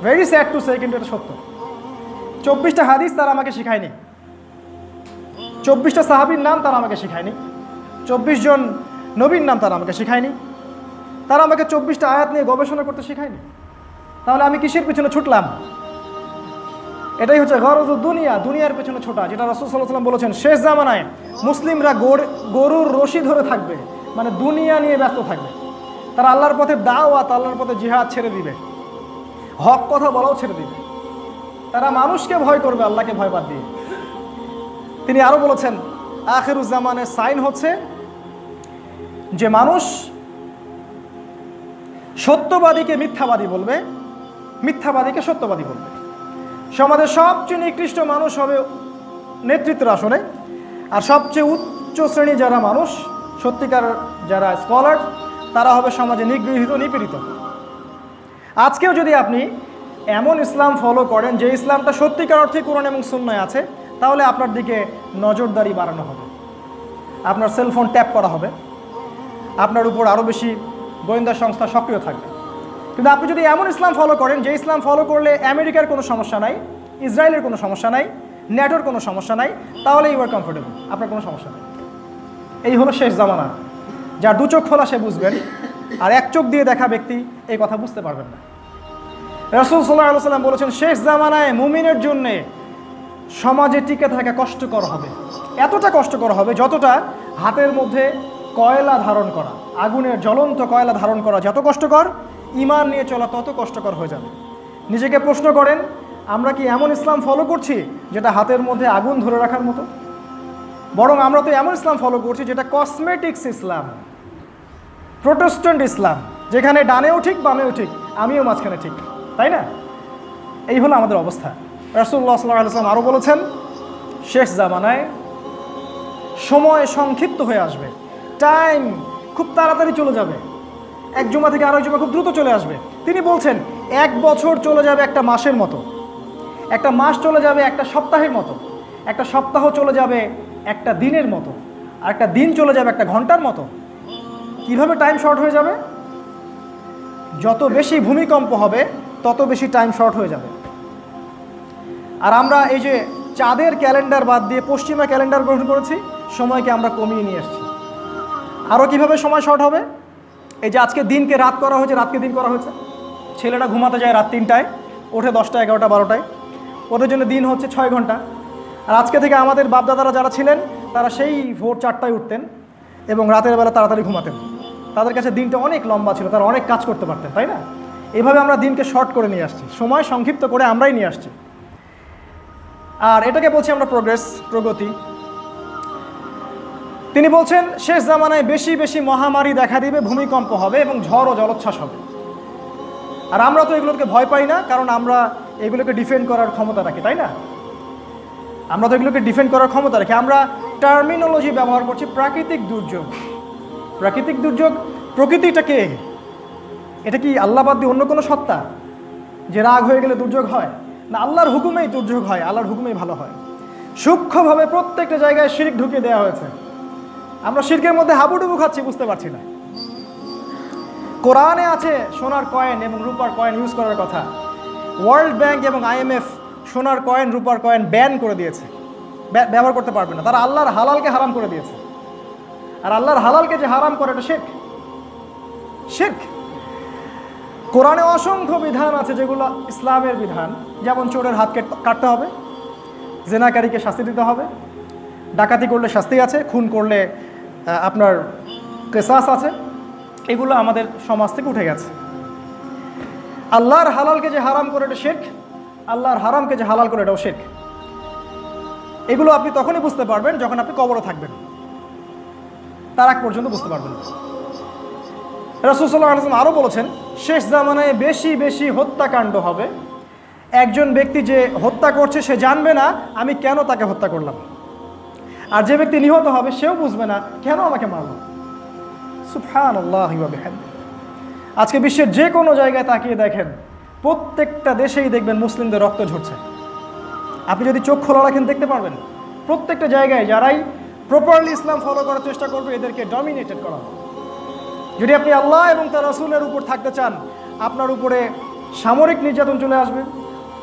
Speaker 1: ভেরি স্যাড টু সে, কিন্তু এটা সত্য। 24টা হাদিস তারা আমাকে শেখায়নি, 24টা সাহাবীর নাম তারা আমাকে শেখায়নি, 24 জন নবীর নাম তারা আমাকে শেখায়নি, তারা আমাকে 24টা আয়াত নিয়ে গবেষণা করতে শেখায়নি। তাহলে আমি কিসের পিছনে ছুটলাম? এটাই হচ্ছে গরজুদ দুনিয়া, দুনিয়ার পেছনে ছোটা, যেটা রাসূল সাল্লাল্লাহু আলাইহি ওয়াসাল্লাম বলেছেন, শেষ জামানায় মুসলিমরা গরুর রশি ধরে থাকবে, মানে দুনিয়া নিয়ে ব্যস্ত থাকবে। তারা আল্লাহর পথে দাওয়াত, আল্লাহর পথে জিহাদ ছেড়ে দিবে, হক কথা বলাও ছেড়ে দিবে। তারা মানুষকে ভয় করবে, আল্লাহকে ভয় বাদ দিয়ে। তিনি আরও বলেছেন, আখিরুজ জামানের সাইন হচ্ছে যে মানুষ সত্যবাদীকে মিথ্যাবাদী বলবে, মিথ্যাবাদীকে সত্যবাদী বলবে। সমাজের সবচেয়ে নিকৃষ্ট মানুষ হবে নেতৃত্বের আসনে, আর সবচেয়ে উচ্চ শ্রেণী যারা মানুষ, সত্যিকার যারা স্কলার, তারা হবে সমাজে নিগৃহীত, নিপীড়িত। আজকেও যদি আপনি এমন ইসলাম ফলো করেন যে ইসলামটা সত্যিকার অর্থে কোরআন এবং সুন্নাহয় আছে, তাহলে আপনার দিকে নজরদারি বাড়ানো হবে, আপনার সেলফোন ট্যাপ করা হবে, আপনার উপর আরও বেশি গোয়েন্দা সংস্থা সক্রিয় থাকবে। কিন্তু আপনি যদি এমন ইসলাম ফলো করেন যে ইসলাম ফলো করলে আমেরিকার কোনো সমস্যা নাই, ইসরায়েলের কোনো সমস্যা নাই, ন্যাটোর কোনো সমস্যা নাই, তাহলে ইউ আর কমফোর্টেবল, আপনার কোনো সমস্যা নেই। এই হলো শেষ জামানা। যার 2 চোখ খোলা সে বুঝবেন, আর 1 চোখ দিয়ে দেখা ব্যক্তি এই কথা বুঝতে পারবেন না। রাসূল সাল্লাল্লাহু আলাইহি ওয়াসাল্লাম বলেছেন, শেষ জামানায় মুমিনের জন্যে সমাজে টিকে থাকা কষ্টকর হবে, এতটা কষ্টকর হবে যতটা হাতের মধ্যে কয়লা ধারণ করা, আগুনের জ্বলন্ত কয়লা ধারণ করা যত কষ্টকর, ঈমান নিয়ে চলা তত কষ্টকর হয়ে যাবে। নিজেকে প্রশ্ন করেন, আমরা কি এমন ইসলাম ফলো করছি যেটা হাতের মধ্যে আগুন ধরে রাখার মতো? বরং আমরা তো এমন ইসলাম ফলো করছি যেটা কসমেটিক্স ইসলাম, প্রোটেস্ট্যান্ট ইসলাম, যেখানে ডানেও ঠিক বামেও ঠিক, আমিও মাঝখানে ঠিক, তাই না? এই হলো আমাদের অবস্থা। রাসূলুল্লাহ সাল্লাল্লাহু আলাইহি ওয়াসাল্লাম আরও বলেছেন, শেষ জামানায় সময় সংক্ষিপ্ত হয়ে আসবে, টাইম খুব তাড়াতাড়ি চলে যাবে, এক জুমা থেকে আরেক জুমা খুব দ্রুত চলে আসবে। তিনি বলছেন, এক বছর চলে যাবে একটা মাসের মতো, একটা মাস চলে যাবে একটা সপ্তাহের মতো, একটা সপ্তাহ চলে যাবে একটা দিনের মতো, আর একটা দিন চলে যাবে একটা ঘন্টার মতো। কিভাবে টাইম শর্ট হয়ে যাবে? যত বেশি ভূমিকম্প হবে তত বেশি টাইম শর্ট হয়ে যাবে। আর আমরা এই যে চাঁদের ক্যালেন্ডার বাদ দিয়ে পশ্চিমা ক্যালেন্ডার গ্রহণ করেছি, সময়কে আমরা কমিয়ে নিয়ে এসেছি। আরও কিভাবে সময় শর্ট হবে? এই যে আজকে দিনকে রাত করা হয়েছে, রাতকে দিন করা হয়েছে। ছেলেরা ঘুমাতে যায় রাত 3টায়, ওঠে 10টা, 11টা, 12টায়। ওদের জন্য দিন হচ্ছে 6 ঘন্টা। আর আজকে থেকে আমাদের বাপদাদারা যারা ছিলেন তারা সেই ভোর 4টায় উঠতেন এবং রাতের বেলা তাড়াতাড়ি ঘুমাতেন। তাদের কাছে দিনটা অনেক লম্বা ছিল, তারা অনেক কাজ করতে পারতেন, তাই না? এইভাবে আমরা দিনকে শর্ট করে নিয়ে আসছি, সময় সংক্ষিপ্ত করে আমরাই নিয়ে আসছি। আর এটাকে বলছি আমরা প্রগতি। তিনি বলছেন শেষ জামানায় বেশি বেশি মহামারী দেখা দিবে, ভূমিকম্প হবে এবং ঝড় ও জলোচ্ছ্বাস হবে। আর আমরা তো এগুলোকে ভয় পাই না, কারণ আমরা এগুলোকে ডিফেন্ড করার ক্ষমতা রাখি, তাই না? আমরা তো এগুলোকে ডিফেন্ড করার ক্ষমতা রাখি। আমরা টার্মিনোলজি ব্যবহার করছি প্রাকৃতিক দুর্যোগ। প্রাকৃতিক দুর্যোগ, প্রকৃতিটা কে? এটা কি আল্লাহ বাদ দিয়ে অন্য কোনো সত্তা যে রাগ হয়ে গেলে দুর্যোগ হয়? না, আল্লাহর হুকুমেই দুর্যোগ হয়, আল্লাহর হুকুমেই ভালো হয়। সূক্ষ্মভাবে প্রত্যেকটা জায়গায় শিরক ঢুকিয়ে দেওয়া হয়েছে। আমরা শিরকের মধ্যে হাবুডুবু খাচ্ছি, বুঝতে পারছি না। কোরআনে আছে সোনার কয়েন এবং রূপার কয়েন ইউজ করার কথা। ওয়ার্ল্ড ব্যাংক এবং IMF সোনার কয়েন রূপার কয়েন ব্যান করে দিয়েছে, ব্যবহার করতে পারবে না। তারা আল্লাহর হালালকে হারাম করে দিয়েছে। আর আল্লাহর হালালকে যে হারাম করে এটা শিরক। কোরআনে অসংখ্য বিধান আছে যেগুলো ইসলামের বিধান, যেমন চোরের হাত কাটতে হবে, জেনাকারীকে শাস্তি দিতে হবে, ডাকাতি করলে শাস্তি আছে, খুন করলে আপনার কেসাস আছে। এগুলো আমাদের সমাজ থেকে উঠে গেছে। আল্লাহর হালালকে যে হারাম করে এটা শিরক, আল্লাহর হারামকে যে হালাল করে এটাও শিরক। এগুলো আপনি তখনই বুঝতে পারবেন যখন আপনি কবরে থাকবেন, তার আগ পর্যন্ত বুঝতে পারবেন। রাসূল সাল্লাল্লাহু আলাইহি ওয়াসাল্লাম আরও বলেছেন শেষ জামানায় বেশি বেশি হত্যাকাণ্ড হবে। একজন ব্যক্তি যে হত্যা করছে সে জানবে না আমি কেন তাকে হত্যা করলাম, আর যে ব্যক্তি নিহত হবে সেও বুঝবে না কেন আমাকে মারল। সুবহানাল্লাহি ওয়া বিহামদিহি। আজকে বিশ্বের যে কোনো জায়গায় তাকিয়ে দেখেন, প্রত্যেকটা দেশেই দেখবেন মুসলিমদের রক্ত ঝরছে। আপনি যদি চোখ খোলা রাখেন দেখতে পারবেন প্রত্যেকটা জায়গায় যারাই প্রপারলি ইসলাম ফলো করার চেষ্টা করবে এদেরকে ডমিনেটেড করা হবে। যদি আপনি আল্লাহ এবং তার রাসূলের উপর থাকতে চান, আপনার উপরে সামরিক নির্যাতন চলে আসবে,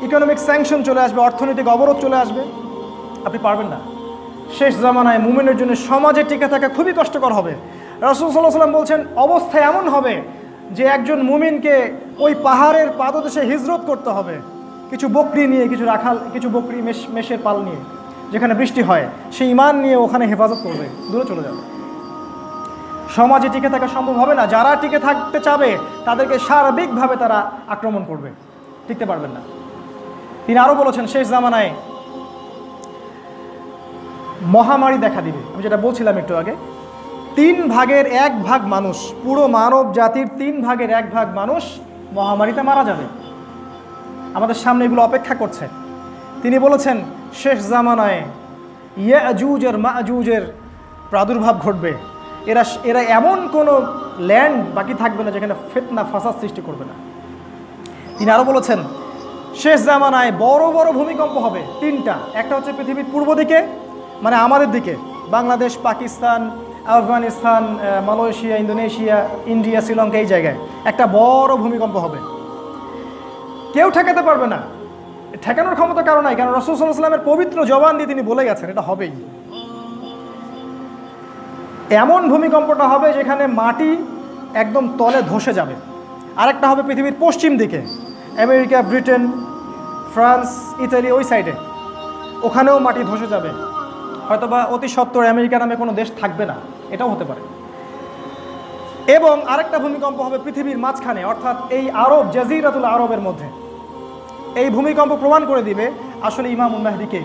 Speaker 1: ইকোনমিক স্যাংশন চলে আসবে, অর্থনৈতিক অবরোধ চলে আসবে। আপনি পারবেন না। শেষ জামানায় মুমিনের জন্য সমাজে টিকে থাকা খুবই কষ্টকর হবে। রাসূল সাল্লাল্লাহু আলাইহি ওয়াসাল্লাম বলছেন অবস্থা এমন হবে যে একজন মুমিনকে ওই পাহাড়ের পাদদেশে হিজরত করতে হবে, কিছু বকরি নিয়ে, কিছু বকরি মেষের পাল নিয়ে, যেখানে বৃষ্টি হয়, সেই ঈমান নিয়ে ওখানে হেফাজত করবে, দূরে চলে যাবে। সমাজে টিকে থাকা সম্ভব হবে না। যারা টিকে থাকতে চাবে তাদেরকে সার্বিকভাবে তারা আক্রমণ করবে, টিকতে পারবেন না। তিনি আরও বলেছেন শেষ জামানায় মহামারী দেখা দিবে। আমি যেটা বলছিলাম একটু আগে, 1/3 মানুষ, পুরো মানব জাতির 1/3 মানুষ মহামারীতে মারা যাবে। আমাদের সামনে এগুলো অপেক্ষা করছে। তিনি বলেছেন শেষ জামানায় ইয়াজুজ আর মাজুজের প্রাদুর্ভাব ঘটবে। এরা এমন কোনো ল্যান্ড বাকি থাকবে না যেখানে ফিতনা ফাসাদ সৃষ্টি করবে না। তিনি আরও বলেছেন শেষ জামানায় বড় বড় ভূমিকম্প হবে 3টা। একটা হচ্ছে পৃথিবীর পূর্ব দিকে, মানে আমাদের দিকে, Bangladesh, Pakistan, Afghanistan, Malaysia, Indonesia, India, Sri Lanka, এই জায়গায় একটা বড় ভূমিকম্প হবে। কেউ ঠেকাতে পারবে না, ঠেকানোর ক্ষমতা কারো নাই, কারণ রাসূল সাল্লাল্লাহু আলাইহি ওয়াসাল্লামের পবিত্র জবান দিয়ে তিনি বলে গেছেন এটা হবেই। এমন ভূমিকম্পটা হবে যেখানে মাটি একদম তলে ধসে যাবে। আরেকটা হবে পৃথিবীর পশ্চিম দিকে, আমেরিকা, ব্রিটেন, ফ্রান্স, ইতালি, ওই সাইডে, ওখানেও মাটি ধসে যাবে। হয়তোবা অতি সত্বর আমেরিকা নামে কোনো দেশ থাকবে না, এটাও হতে পারে। এবং আরেকটা ভূমিকম্প হবে পৃথিবীর মাঝখানে, অর্থাৎ এই আরব, জাজিরাতুল আরবের মধ্যে। এই ভূমিকম্প প্রমাণ করে দিবে আসলে ইমামুল মাহদিকে।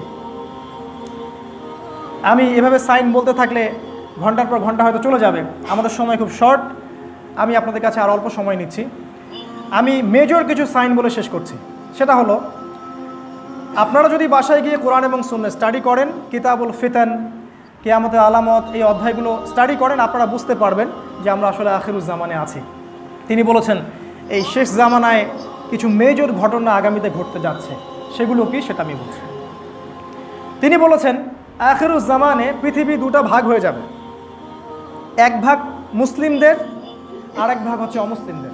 Speaker 1: আমি এভাবে সাইন বলতে থাকলে ঘন্টার পর ঘন্টা হয়তো চলে যাবে, আমাদের সময় খুব শর্ট। আমি আপনাদের কাছে আর অল্প সময় নিচ্ছি। আমি মেজর কিছু সাইন বলে শেষ করছি। সেটা হলো, আপনারা যদি বাসায় গিয়ে কোরআন এবং সুন্নাহ স্টাডি করেন, কিতাবুল ফিতান, কিয়ামতের আলামত, এই অধ্যায়গুলো স্টাডি করেন, আপনারা বুঝতে পারবেন যে আমরা আসলে আখিরুজ জামানে আছি। তিনি বলেছেন এই শেষ জামানায় কিছু মেজর ঘটনা আগামীতে ঘটতে যাচ্ছে। সেগুলো কি সেটা আমি বলছি। তিনি বলেছেন আখিরুজ জামানে পৃথিবী দুটা ভাগ হয়ে যাবে, এক ভাগ মুসলিমদের আর এক ভাগ হচ্ছে অমুসলিমদের।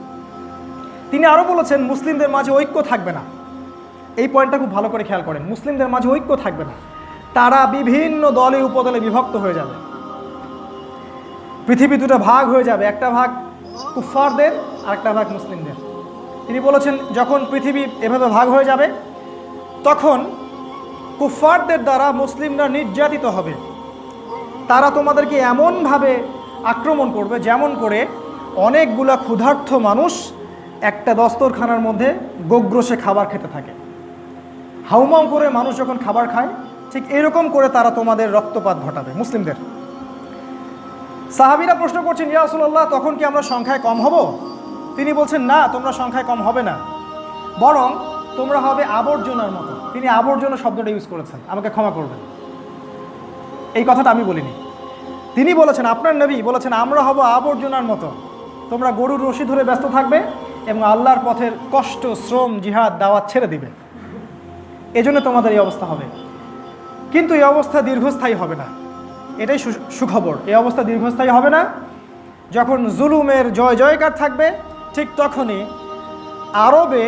Speaker 1: তিনি আরও বলেছেন মুসলিমদের মাঝে ঐক্য থাকবে না। এই পয়েন্টটা খুব ভালো করে খেয়াল করেন, মুসলিমদের মাঝে ঐক্য থাকবে না, তারা বিভিন্ন দলে উপদলে বিভক্ত হয়ে যাবে। পৃথিবী দুটো ভাগ হয়ে যাবে, একটা ভাগ কুফফারদের আর একটা ভাগ মুসলিমদের। তিনি বলেছেন যখন পৃথিবী এভাবে ভাগ হয়ে যাবে তখন কুফফারদের দ্বারা মুসলিমরা নির্যাতিত হবে। তারা তোমাদেরকে এমনভাবে আক্রমণ করবে যেমন করে অনেকগুলা ক্ষুধার্ত মানুষ একটা দস্তরখানার মধ্যে গোগ্রসে খাবার খেতে থাকে। হাউমাউ করে মানুষ যখন খাবার খায় ঠিক এরকম করে তারা তোমাদের রক্তপাত ঘটাবে মুসলিমদের। সাহাবীরা প্রশ্ন করছেন ইয়া রাসূলুল্লাহ, তখন কি আমরা সংখ্যায় কম হব? তিনি বলছেন না, তোমরা সংখ্যায় কম হবে না, বরং তোমরা হবে আবর্জনার মতো। তিনি আবর্জনা শব্দটা ইউজ করেছেন, আমাকে ক্ষমা করবেন, এই কথাটা আমি বলিনি। তিনি বলেছেন, আপনার নবী বলেছেন আমরা হব আবর্জনার মতো, তোমরা গরুর রশি ধরে ব্যস্ত থাকবে এবং আল্লাহর পথের কষ্ট, শ্রম, জিহাদ, দাওয়াত ছেড়ে দিবে। এজন্য তোমাদের এই অবস্থা হবে। কিন্তু এই অবস্থা দীর্ঘস্থায়ী হবে না, এটাই সুখবর। এই অবস্থা দীর্ঘস্থায়ী হবে না। যখন জুলুমের জয় জয়কার থাকবে ঠিক তখনই আরবে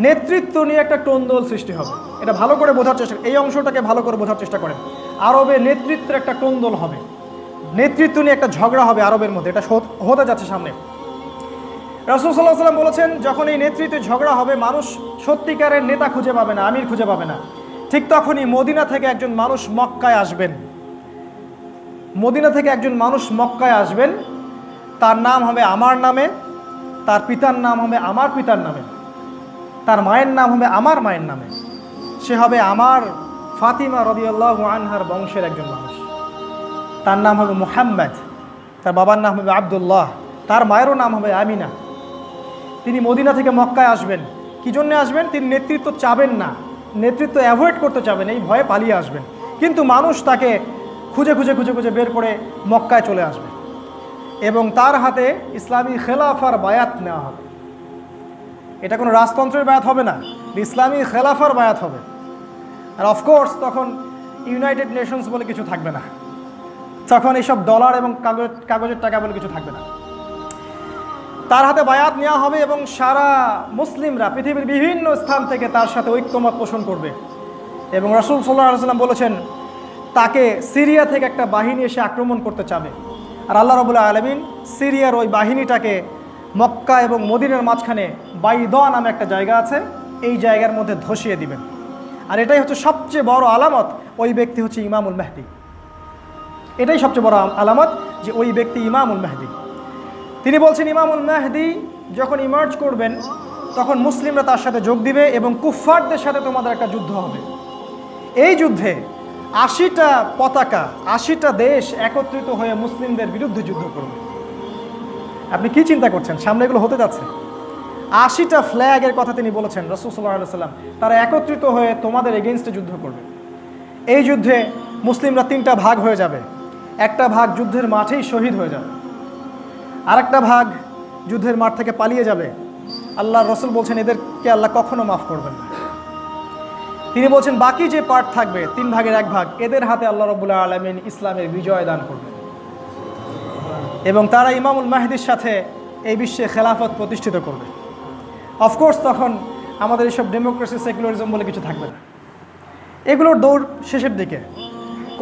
Speaker 1: নেতৃত্ব নিয়ে একটা টোনদোল সৃষ্টি হবে। এটা ভালো করে বোঝার চেষ্টা, এই অংশটাকে ভালো করে বোঝার চেষ্টা করেন। আরবে নেতৃত্বের একটা টোনদোল হবে, নেতৃত্ব নিয়ে একটা ঝগড়া হবে আরবের মধ্যে, এটা হতে যাচ্ছে সামনে। রাসূল সাল্লাল্লাহু আলাইহি ওয়াসাল্লাম বলেছেন যখন এই নেতৃত্বে ঝগড়া হবে মানুষ সত্যিকারের নেতা খুঁজে পাবে না, আমির খুঁজে পাবে না। ঠিক তখনই মদিনা থেকে একজন মানুষ মক্কায় আসবেন। মদিনা থেকে একজন মানুষ মক্কায় আসবেন, তার নাম হবে আমার নামে, তার পিতার নাম হবে আমার পিতার নামে, তার মায়ের নাম হবে আমার মায়ের নামে। সে হবে আমার ফাতিমা রাদিয়াল্লাহু আনহার বংশের একজন মানুষ। তার নাম হবে মুহাম্মদ, তার বাবার নাম হবে আব্দুল্লাহ, তার মায়েরও নাম হবে আমিনা। তিনি মদিনা থেকে মক্কায় আসবেন। কী জন্যে আসবেন? তিনি নেতৃত্ব চাবেন না, নেতৃত্ব অ্যাভয়েড করতে চাবেন, এই ভয়ে পালিয়ে আসবেন। কিন্তু মানুষ তাকে খুঁজে খুঁজে খুঁজে খুঁজে বের করে মক্কায় চলে আসবে এবং তার হাতে ইসলামী খেলাফার বায়াত নেওয়া হবে। এটা কোনো রাজতন্ত্রের বায়াত হবে না, ইসলামী খেলাফার বায়াত হবে। আর অফকোর্স তখন ইউনাইটেড নেশনস বলে কিছু থাকবে না, তখন এইসব ডলার এবং কাগজের টাকা বলে কিছু থাকবে না। তার হাতে বায়াত নেওয়া হবে এবং সারা মুসলিমরা পৃথিবীর বিভিন্ন স্থান থেকে তার সাথে ঐক্যমত পোষণ করবে। এবং রাসূল সাল্লাল্লাহু আলাইহি ওয়াসাল্লাম বলেছেন তাকে সিরিয়া থেকে একটা বাহিনী এসে আক্রমণ করতে চাবে, আর আল্লাহ রাব্বুল আলামিন সিরিয়ার ওই বাহিনীটাকে মক্কা এবং মদিনার মাঝখানে বাইদা নামে একটা জায়গা আছে, এই জায়গার মধ্যে ধসিয়ে দিবেন। আর এটাই হচ্ছে সবচেয়ে বড় আলামত, ওই ব্যক্তি হচ্ছে ইমামুল মেহদি। এটাই সবচেয়ে বড় আলামত যে ওই ব্যক্তি ইমামুল মেহদি। তিনি বলছেন ইমামুল মেহদি যখন ইমার্জ করবেন তখন মুসলিমরা তার সাথে যোগ দিবে এবং কুফফারদের সাথে তোমাদের একটা যুদ্ধ হবে। এই যুদ্ধে 80টা পতাকা, 80টা দেশ একত্রিত হয়ে মুসলিমদের বিরুদ্ধে যুদ্ধ করবে। আপনি কি চিন্তা করছেন? সামনে এগুলো হতে যাচ্ছে। 80টা ফ্ল্যাগের কথা তিনি বলেছেন রাসূল সাল্লাল্লাহু আলাইহি ওয়াসাল্লাম, তারা একত্রিত হয়ে তোমাদের এগেইনস্টে যুদ্ধ করবে। এই যুদ্ধে মুসলিমরা 3টা ভাগ হয়ে যাবে। একটা ভাগ যুদ্ধের মাঠেই শহীদ হয়ে যাবে, আরেকটা ভাগ যুদ্ধের মাঠ থেকে পালিয়ে যাবে। আল্লাহর রাসূল বলছেন এদেরকে আল্লাহ কখনো মাফ করবেন না। তিনি বলছেন বাকি যে পার্ট থাকবে 3 ভাগের 1 ভাগ, এদের হাতে আল্লাহ রাব্বুল আলামিন ইসলামের বিজয় দান করবেন এবং তারা ইমামুল মাহদির সাথে এই বিশ্বে খেলাফত প্রতিষ্ঠিত করবে। অফকোর্স তখন আমাদের এইসব ডেমোক্রেসি, সেকুলারিজম বলে কিছু থাকবে না। এগুলোর দৌড় শেষের দিকে।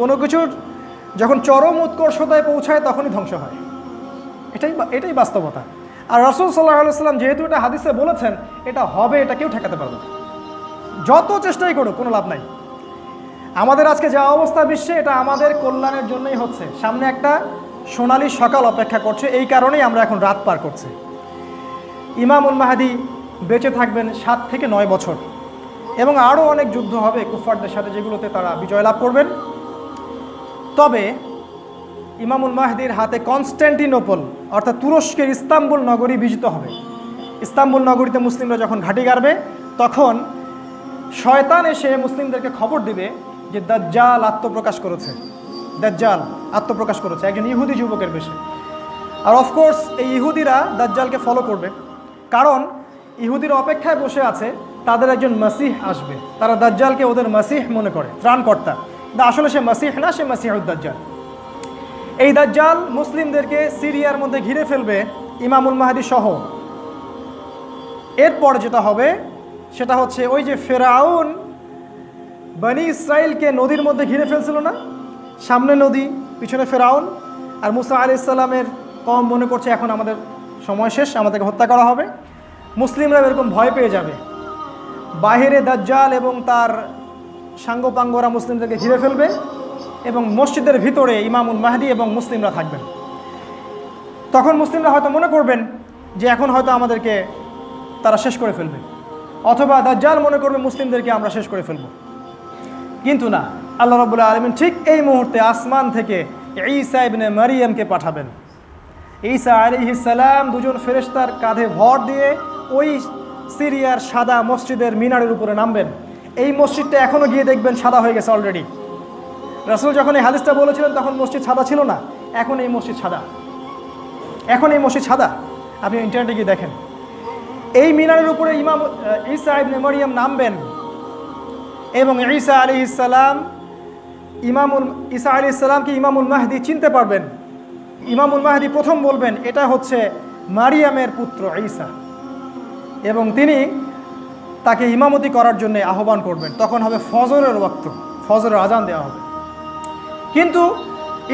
Speaker 1: কোনো কিছুর যখন চরম উৎকর্ষতায় পৌঁছায় তখনই ধ্বংস হয়, এটাই বাস্তবতা। আর রাসূল সাল্লাল্লাহু আলাইহি ওয়াসাল্লাম যেহেতু এটা হাদিসে বলেছেন এটা হবে, এটা কেউ ঠেকাতে পারবে না, যত চেষ্টাই করুক কোনো লাভ নাই। আমাদের আজকে যা অবস্থা বিশ্বে, এটা আমাদের কল্যাণের জন্যই হচ্ছে। সামনে একটা সোনালী সকাল অপেক্ষা করছে, এই কারণেই আমরা এখন রাত পার করছি। ইমামুল মাহদি বেঁচে থাকবেন 7 থেকে 9 বছর এবং আরও অনেক যুদ্ধ হবে কুফফারদের সাথে, যেগুলোতে তারা বিজয় লাভ করবেন। তবে ইমামুল মাহদির হাতে কনস্ট্যান্টিনোপল অর্থাৎ তুরস্কের ইস্তাম্বুল নগরী বিজিত হবে। ইস্তাম্বুল নগরীতে মুসলিমরা যখন ঘাঁটি গাড়বে তখন শয়তান এসে মুসলিমদেরকে খবর দিবে যে দাজ্জাল আত্মপ্রকাশ করেছে, দাজ্জাল আত্মপ্রকাশ করেছে একজন ইহুদি যুবকের বেশে। আর অফকোর্স এই ইহুদিরা দাজ্জালকে ফলো করবে কারণ ইহুদির অপেক্ষায় বসে আছে তাদের একজন মাসিহ আসবে, তারা দাজ্জালকে ওদের মাসিহ মনে করে, ত্রাণকর্তা। কিন্তু আসলে সে মাসিহ না, সে মাসিহুদ দাজ্জাল। এই দাজ্জাল মুসলিমদেরকে সিরিয়ার মধ্যে ঘিরে ফেলবে ইমামুল মাহদী সহ। এরপর যেটা হবে সেটা হচ্ছে ওই যে ফেরাউন বনি ইসরাইলকে নদীর মধ্যে ঘিরে ফেলছিল না, সামনে নদী পিছনে ফেরাউন, আর মুসা আলাইহিস সালামের কওম মনে করছে এখন আমাদের সময় শেষ, আমাদেরকে হত্যা করা হবে। মুসলিমরা এরকম ভয় পেয়ে যাবে, বাহিরে দাজ্জাল এবং তার সাঙ্গপাঙ্গরা মুসলিমদেরকে ঘিরে ফেলবে এবং মসজিদের ভিতরে ইমামুল মাহদী এবং মুসলিমরা থাকবেন। তখন মুসলিমরা হয়তো মনে করবেন যে এখন হয়তো আমাদেরকে তারা শেষ করে ফেলবে, অথবা দাজ্জাল মনে করবে মুসলিমদেরকে আমরা শেষ করে ফেলব। কিন্তু না, আল্লাহ রাব্বুল আলামিন ঠিক এই মুহূর্তে আসমান থেকে ঈসা ইবনে মারিয়ামকে পাঠাবেন। ঈসা আলাইহিস সালাম দুজন ফেরেশতার কাঁধে ভর দিয়ে ওই সিরিয়ার সাদা মসজিদের মিনারের উপরে নামবেন। এই মসজিদটা এখনও গিয়ে দেখবেন সাদা হয়ে গেছে অলরেডি। রাসূল যখন এই হাদিসটা বলেছিলেন তখন মসজিদ সাদা ছিল না, এখন এই মসজিদ সাদা, এখন এই মসজিদ সাদা। আপনি ইন্টারনেটে গিয়ে দেখেন, এই মিনারের উপরে ইমাম ঈসা ইবনে মারিয়াম নামবেন এবং ঈসা আলাইহিস সালাম ঈসা আলাইহিস সালামকে ইমামুল মাহদী চিনতে পারবেন। ইমামুল মাহদী প্রথম বলবেন এটা হচ্ছে মারিয়ামের পুত্র ঈসা, এবং তিনি তাকে ইমামতি করার জন্য আহ্বান করবেন। তখন হবে ফজরের ওয়াক্ত, ফজরের আজান দেওয়া হবে। কিন্তু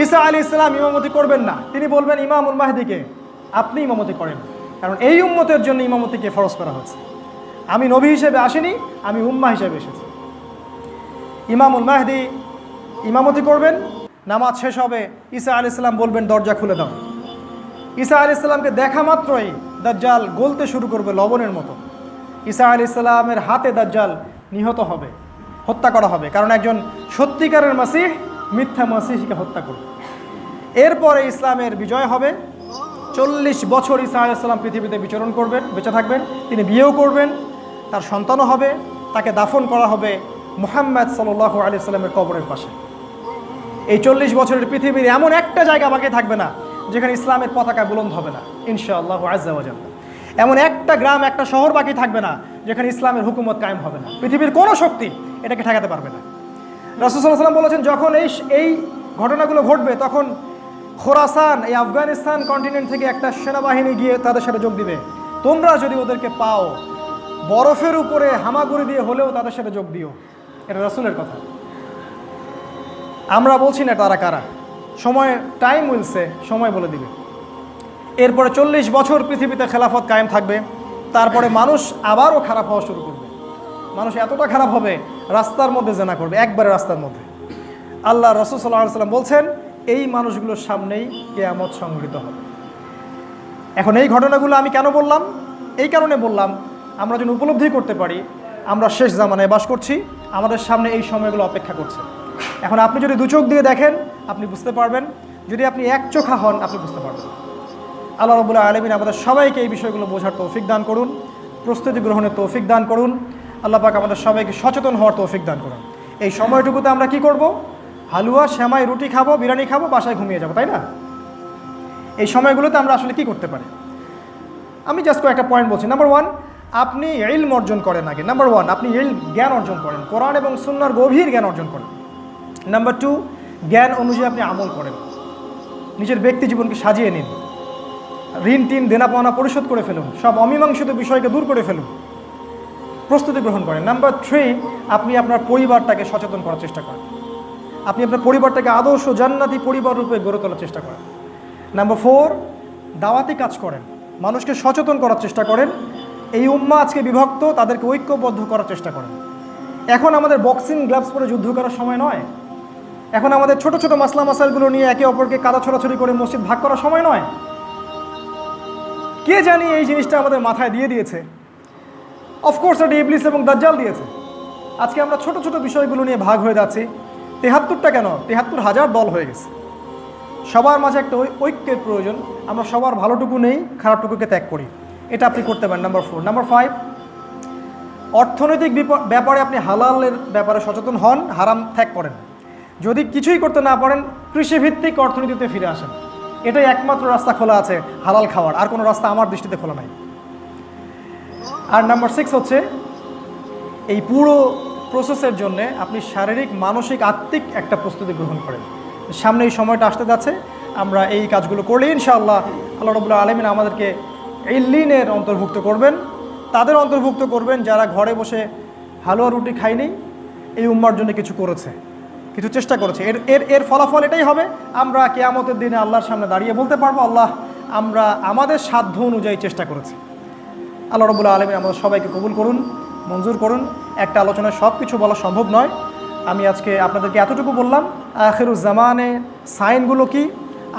Speaker 1: ঈসা আলাইহিস সালাম ইমামতি করবেন না, তিনি বলবেন ইমামুল মাহদীকে আপনি ইমামতি করেন, কারণ এই উম্মতের জন্য ইমামতিকে ফরজ করা হয়েছে। আমি নবী হিসেবে আসিনি, আমি উম্মাহ হিসেবে এসেছি। ইমামুল মাহদী ইমামতি করবেন, নামাজ শেষ হবে, ঈসা আলাইহিস সালাম বলবেন দরজা খুলে দাও। ঈসা আলাইহিস সালামকে দেখা মাত্রই দাজ্জাল গলতে শুরু করবে লবণের মতো। ঈসা আলাইহিস সালামের হাতে দাজ্জাল নিহত হবে, হত্যা করা হবে, কারণ একজন সত্যিকারের মাসিহ মিথ্যা মাসিহকে হত্যা করবে। এরপরে ইসলামের বিজয় হবে। 40 বছর ঈসা আলাইহিস সালাম পৃথিবীতে বিচরণ করবেন, বেঁচে থাকবেন, তিনি বিয়েও করবেন, তার সন্তানও হবে, তাকে দাফন করা হবে মুহাম্মদ সাল্লাল্লাহু আলাইহি ওয়াসাল্লামের কবরের পাশে। এই 40 বছরের পৃথিবীর এমন একটা জায়গা বাকি থাকবে না যেখানে ইসলামের পতাকা বুলন্দ হবে না, ইনশাআল্লাহু আযজা ওয়া জাল্লা। এমন একটা গ্রাম, একটা শহর বাকি থাকবে না যেখানে ইসলামের হুকুমত কায়েম হবে না। পৃথিবীর কোনো শক্তি এটাকে ঠেকাতে পারবে না। রাসূল সাল্লাল্লাহু আলাইহি ওয়াসাল্লাম বলেছেন যখন এই ঘটনাগুলো ঘটবে তখন খোরাসান, এই আফগানিস্তান কন্টিনেন্ট থেকে একটা সেনাবাহিনী গিয়ে তাদের সাথে যোগ দিবে। তোমরা যদি ওদেরকে পাও, বরফের উপরে হামাগুড়ি দিয়ে হলেও তাদের সাথে যোগ দিও। এটা রাসূলের কথা, আমরা বলছি না তারা কারা। সময়, টাইম উইলসে, সময় বলে দিবে। এরপরে 40 বছর পৃথিবীতে খেলাফত কায়েম থাকবে। তারপরে মানুষ আবারও খারাপ হওয়া শুরু করবে। মানুষ এতটা খারাপ হবে রাস্তার মধ্যে জেনা করবে, একবারে রাস্তার মধ্যে। আল্লাহ রাসূল সাল্লাল্লাহু আলাইহি ওয়াসাল্লাম বলছেন এই মানুষগুলোর সামনেই কিয়ামত সংঘটিত হবে। এখন এই ঘটনাগুলো আমি কেন বললাম? এই কারণে বললাম আমরা যেন উপলব্ধি করতে পারি আমরা শেষ জামানায় বাস করছি, আমাদের সামনে এই সময়গুলো অপেক্ষা করছে। এখন আপনি যদি দু চোখ দিয়ে দেখেন আপনি বুঝতে পারবেন, যদি আপনি এক চোখা হন আপনি বুঝতে পারবেন। আল্লাহ রাব্বুল আলামিন আমাদের সবাইকে এই বিষয়গুলো বোঝার তৌফিক দান করুন, প্রস্তুতি গ্রহণের তৌফিক দান করুন। আল্লাহ পাক আমাদের সবাইকে সচেতন হওয়ার তৌফিক দান করুন। এই সময়টুকুতে আমরা কি করব? হালুয়া, সেমাই, রুটি খাবো, বিরিয়ানি খাবো, বাসায় ঘুমিয়ে যাবো, তাই না? এই সময়গুলোতে আমরা আসলে কি করতে পারি? আমি জাস্ট কয়েকটা পয়েন্ট বলছি। নাম্বার 1, আপনি ইলম অর্জন করেন আগে। নাম্বার 1, আপনি জ্ঞান অর্জন করেন, কোরআন এবং সুন্নাহর গভীর জ্ঞান অর্জন করেন। নাম্বার 2, জ্ঞান অনুযায়ী আপনি আমল করেন, নিজের ব্যক্তি জীবনকে সাজিয়ে নিন, ঋণ টিন দেনা পাওনা পরিশোধ করে ফেলুন, সব অমীমাংসিত বিষয়কে দূর করে ফেলুন, প্রস্তুতি গ্রহণ করেন। নাম্বার 3, আপনি আপনার পরিবারটাকে সচেতন করার চেষ্টা করেন, আপনি আপনার পরিবারটাকে আদর্শ জান্নাতি পরিবার রূপে গড়ে তোলার চেষ্টা করেন। নাম্বার 4, দাওয়াতি কাজ করেন, মানুষকে সচেতন করার চেষ্টা করেন। এই উম্মাহ আজকে বিভক্ত, তাদেরকে ঐক্যবদ্ধ করার চেষ্টা করেন। এখন আমাদের বক্সিং গ্লাভস পরে যুদ্ধ করার সময় নয়, এখন আমাদের ছোট ছোট মাসলা মাসাইলগুলো নিয়ে একে অপরকে কাদা ছড়াছড়ি করে মসজিদ ভাগ করার সময় নয়। কে জানি এই জিনিসটা আমাদের মাথায় দিয়ে দিয়েছে, অফকোর্স এটা ইবলিস এবং দাজ্জাল দিয়েছে। আজকে আমরা ছোট ছোট বিষয়গুলো নিয়ে ভাগ হয়ে যাচ্ছি। 73টা কেন, 73,000 দল হয়ে গেছে। সবার মাঝে একটা ঐক্যের প্রয়োজন। আমরা সবার ভালোটুকু নেই, খারাপটুকুকে ত্যাগ করি, এটা আপনি করতে পারেন। নাম্বার 4। নাম্বার 5, অর্থনৈতিক ব্যাপারে আপনি হালালের ব্যাপারে সচেতন হন, হারাম ত্যাগ করেন। যদি কিছুই করতে না পারেন কৃষিভিত্তিক অর্থনীতিতে ফিরে আসেন, এটাই একমাত্র রাস্তা খোলা আছে হালাল খাওয়ার, আর কোনো রাস্তা আমার দৃষ্টিতে খোলা নাই। আর নাম্বার 6 হচ্ছে এই পুরো প্রসেসের জন্য আপনি শারীরিক, মানসিক, আত্মিক একটা প্রস্তুতি গ্রহণ করেন। সামনে এই সময়টা আসতে যাচ্ছে, আমরা এই কাজগুলো করলে ইনশাআল্লাহ আল্লাহ রাব্বুল আলামিন আমাদেরকে ইল্লিনের অন্তর্ভুক্ত করবেন, তাদের অন্তর্ভুক্ত করবেন যারা ঘরে বসে হালুয়া রুটি খায়নি, এই উম্মার জন্য কিছু করেছে, কিছু চেষ্টা করেছে। এর ফলাফল এটাই হবে, আমরা কিয়ামতের দিনে আল্লাহর সামনে দাঁড়িয়ে বলতে পারবো, আল্লাহ আমরা আমাদের সাধ্য অনুযায়ী চেষ্টা করেছি। আল্লাহ রাব্বুল আলামিন আমাদের সবাইকে কবুল করুন, মঞ্জুর করুন। একটা আলোচনায় সব কিছু বলা সম্ভব নয়, আমি আজকে আপনাদেরকে এতটুকু বললাম। আখিরুজ জামানে সাইনগুলো কি,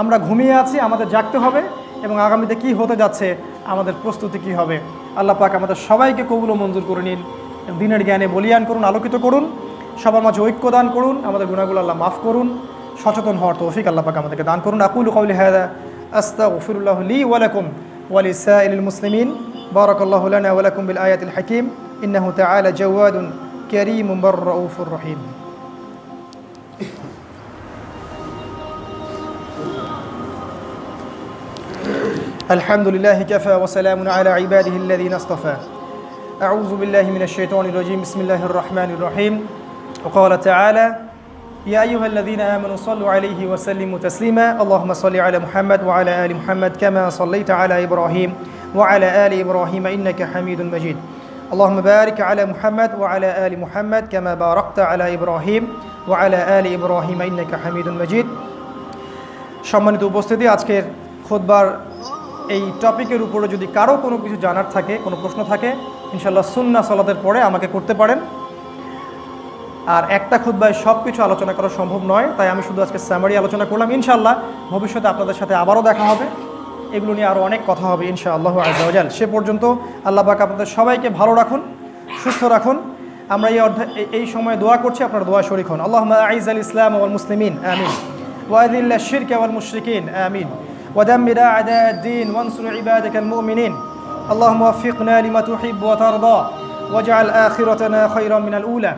Speaker 1: আমরা ঘুমিয়ে আছি, আমাদের জাগতে হবে, এবং আগামীতে কি হতে যাচ্ছে, আমাদের প্রস্তুতি কি হবে। আল্লাহ পাক আমাদের সবাইকে কবুল ও মঞ্জুর করে নিন, দিনের জ্ঞানে বলিয়ান করুন, আলোকিত করুন, সবার মাঝে ঐক্য দান করুন, আমাদের গুনাহগুলো আল্লাহ মাফ করুন, সচেতন হওয়ার তৌফিক আল্লাহ পাক আমাদেরকে দান করুন। আকুলু কওলি হাযা আস্তাগফিরুল্লাহ লি ওয়া লাকুম ওয়া লিসাইরিল মুসলিমিন। বারাকাল্লাহু লানা ওয়া লাকুম বিল আয়াতিল হাকীম। ইন্নাহু তাআলা জাওয়াদুন কারীমুন রাউফুর রহিম। الحمد لله كفى وسلام على عباده الذين اصطفى. أعوذ بالله من الشيطان الرجيم. بسم الله الرحمن الرحيم. وقال تعالى: يا أيها الذين آمنوا صلوا عليه وسلموا تسليما. اللهم صل على محمد وعلى آل محمد كما صليت على إبراهيم وعلى آل إبراهيم إنك حميد مجيد. اللهم بارك على محمد وعلى آل محمد كما باركت على إبراهيم وعلى آل إبراهيم إنك حميد مجيد. সম্মানিত উপস্থিতি, আজকের খুতবার এই টপিকের উপরে যদি কারো কোনো কিছু জানার থাকে, কোনো প্রশ্ন থাকে, ইনশাআল্লাহ সুন্নাহ সালাতের পরে আমাকে করতে পারেন। আর একটা খুতবায় সব কিছু আলোচনা করা সম্ভব নয়, তাই আমি শুধু আজকে সামারি আলোচনা করলাম। ইনশাআল্লাহ ভবিষ্যতে আপনাদের সাথে আবারও দেখা হবে, এগুলো নিয়ে আরও অনেক কথা হবে ইনশাআল্লাহু আযজা ওয়া জাল। সে পর্যন্ত আল্লাহ পাক আপনাদের সবাইকে ভালো রাখুন, সুস্থ রাখুন। আমরা এই সময়ে দোয়া করছি, আপনারা দোয়া শরীক হন। আল্লাহুম্মা আইজ্জাল ইসলাম ওয়াল মুসলিমিন আমিন, ওয়া আযিল্লাশ শিরকা ওয়াল মুশরিকিন আমিন, ودمر أعداء الدين وانصر عبادك المؤمنين. اللهم وفقنا لما تحب وترضى واجعل آخرتنا خيرا من الأولى.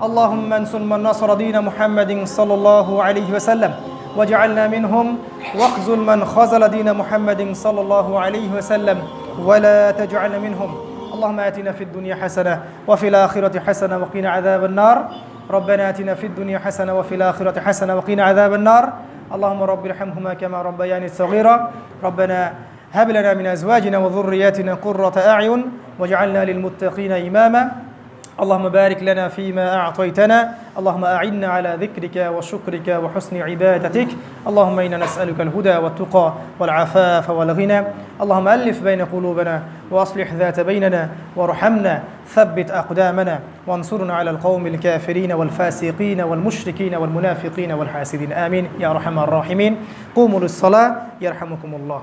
Speaker 1: اللهم انصر من نصر دين محمد صلى الله عليه وسلم واجعلنا منهم، واخذل من خذل دين محمد صلى الله عليه وسلم ولا تجعلنا منهم. اللهم آتنا في الدنيا حسنة وفي الآخرة حسنة وقنا عذاب النار. ربنا آتنا في الدنيا حسنة وفي الآخرة حسنة وقنا عذاب النار. اللهم رب ارحمهما كما ربياني صغيرا. ربنا هب لنا من أزواجنا وذرياتنا قرة أعين واجعلنا للمتقين إماما. اللهم بارك لنا فيما أعطيتنا. اللهم أعنا على ذكرك وشكرك وحسن عبادتك. اللهم إنا نسألك الهدى والتقى والعفاف والغنى. اللهم ألف بين قلوبنا وأصلح ذات بيننا وارحمنا، ثبت أقدامنا وانصرنا على القوم الكافرين والفاسقين والمشركين والمنافقين والحاسدين. آمين يا أرحم الراحمين. قوموا للصلاة يرحمكم الله.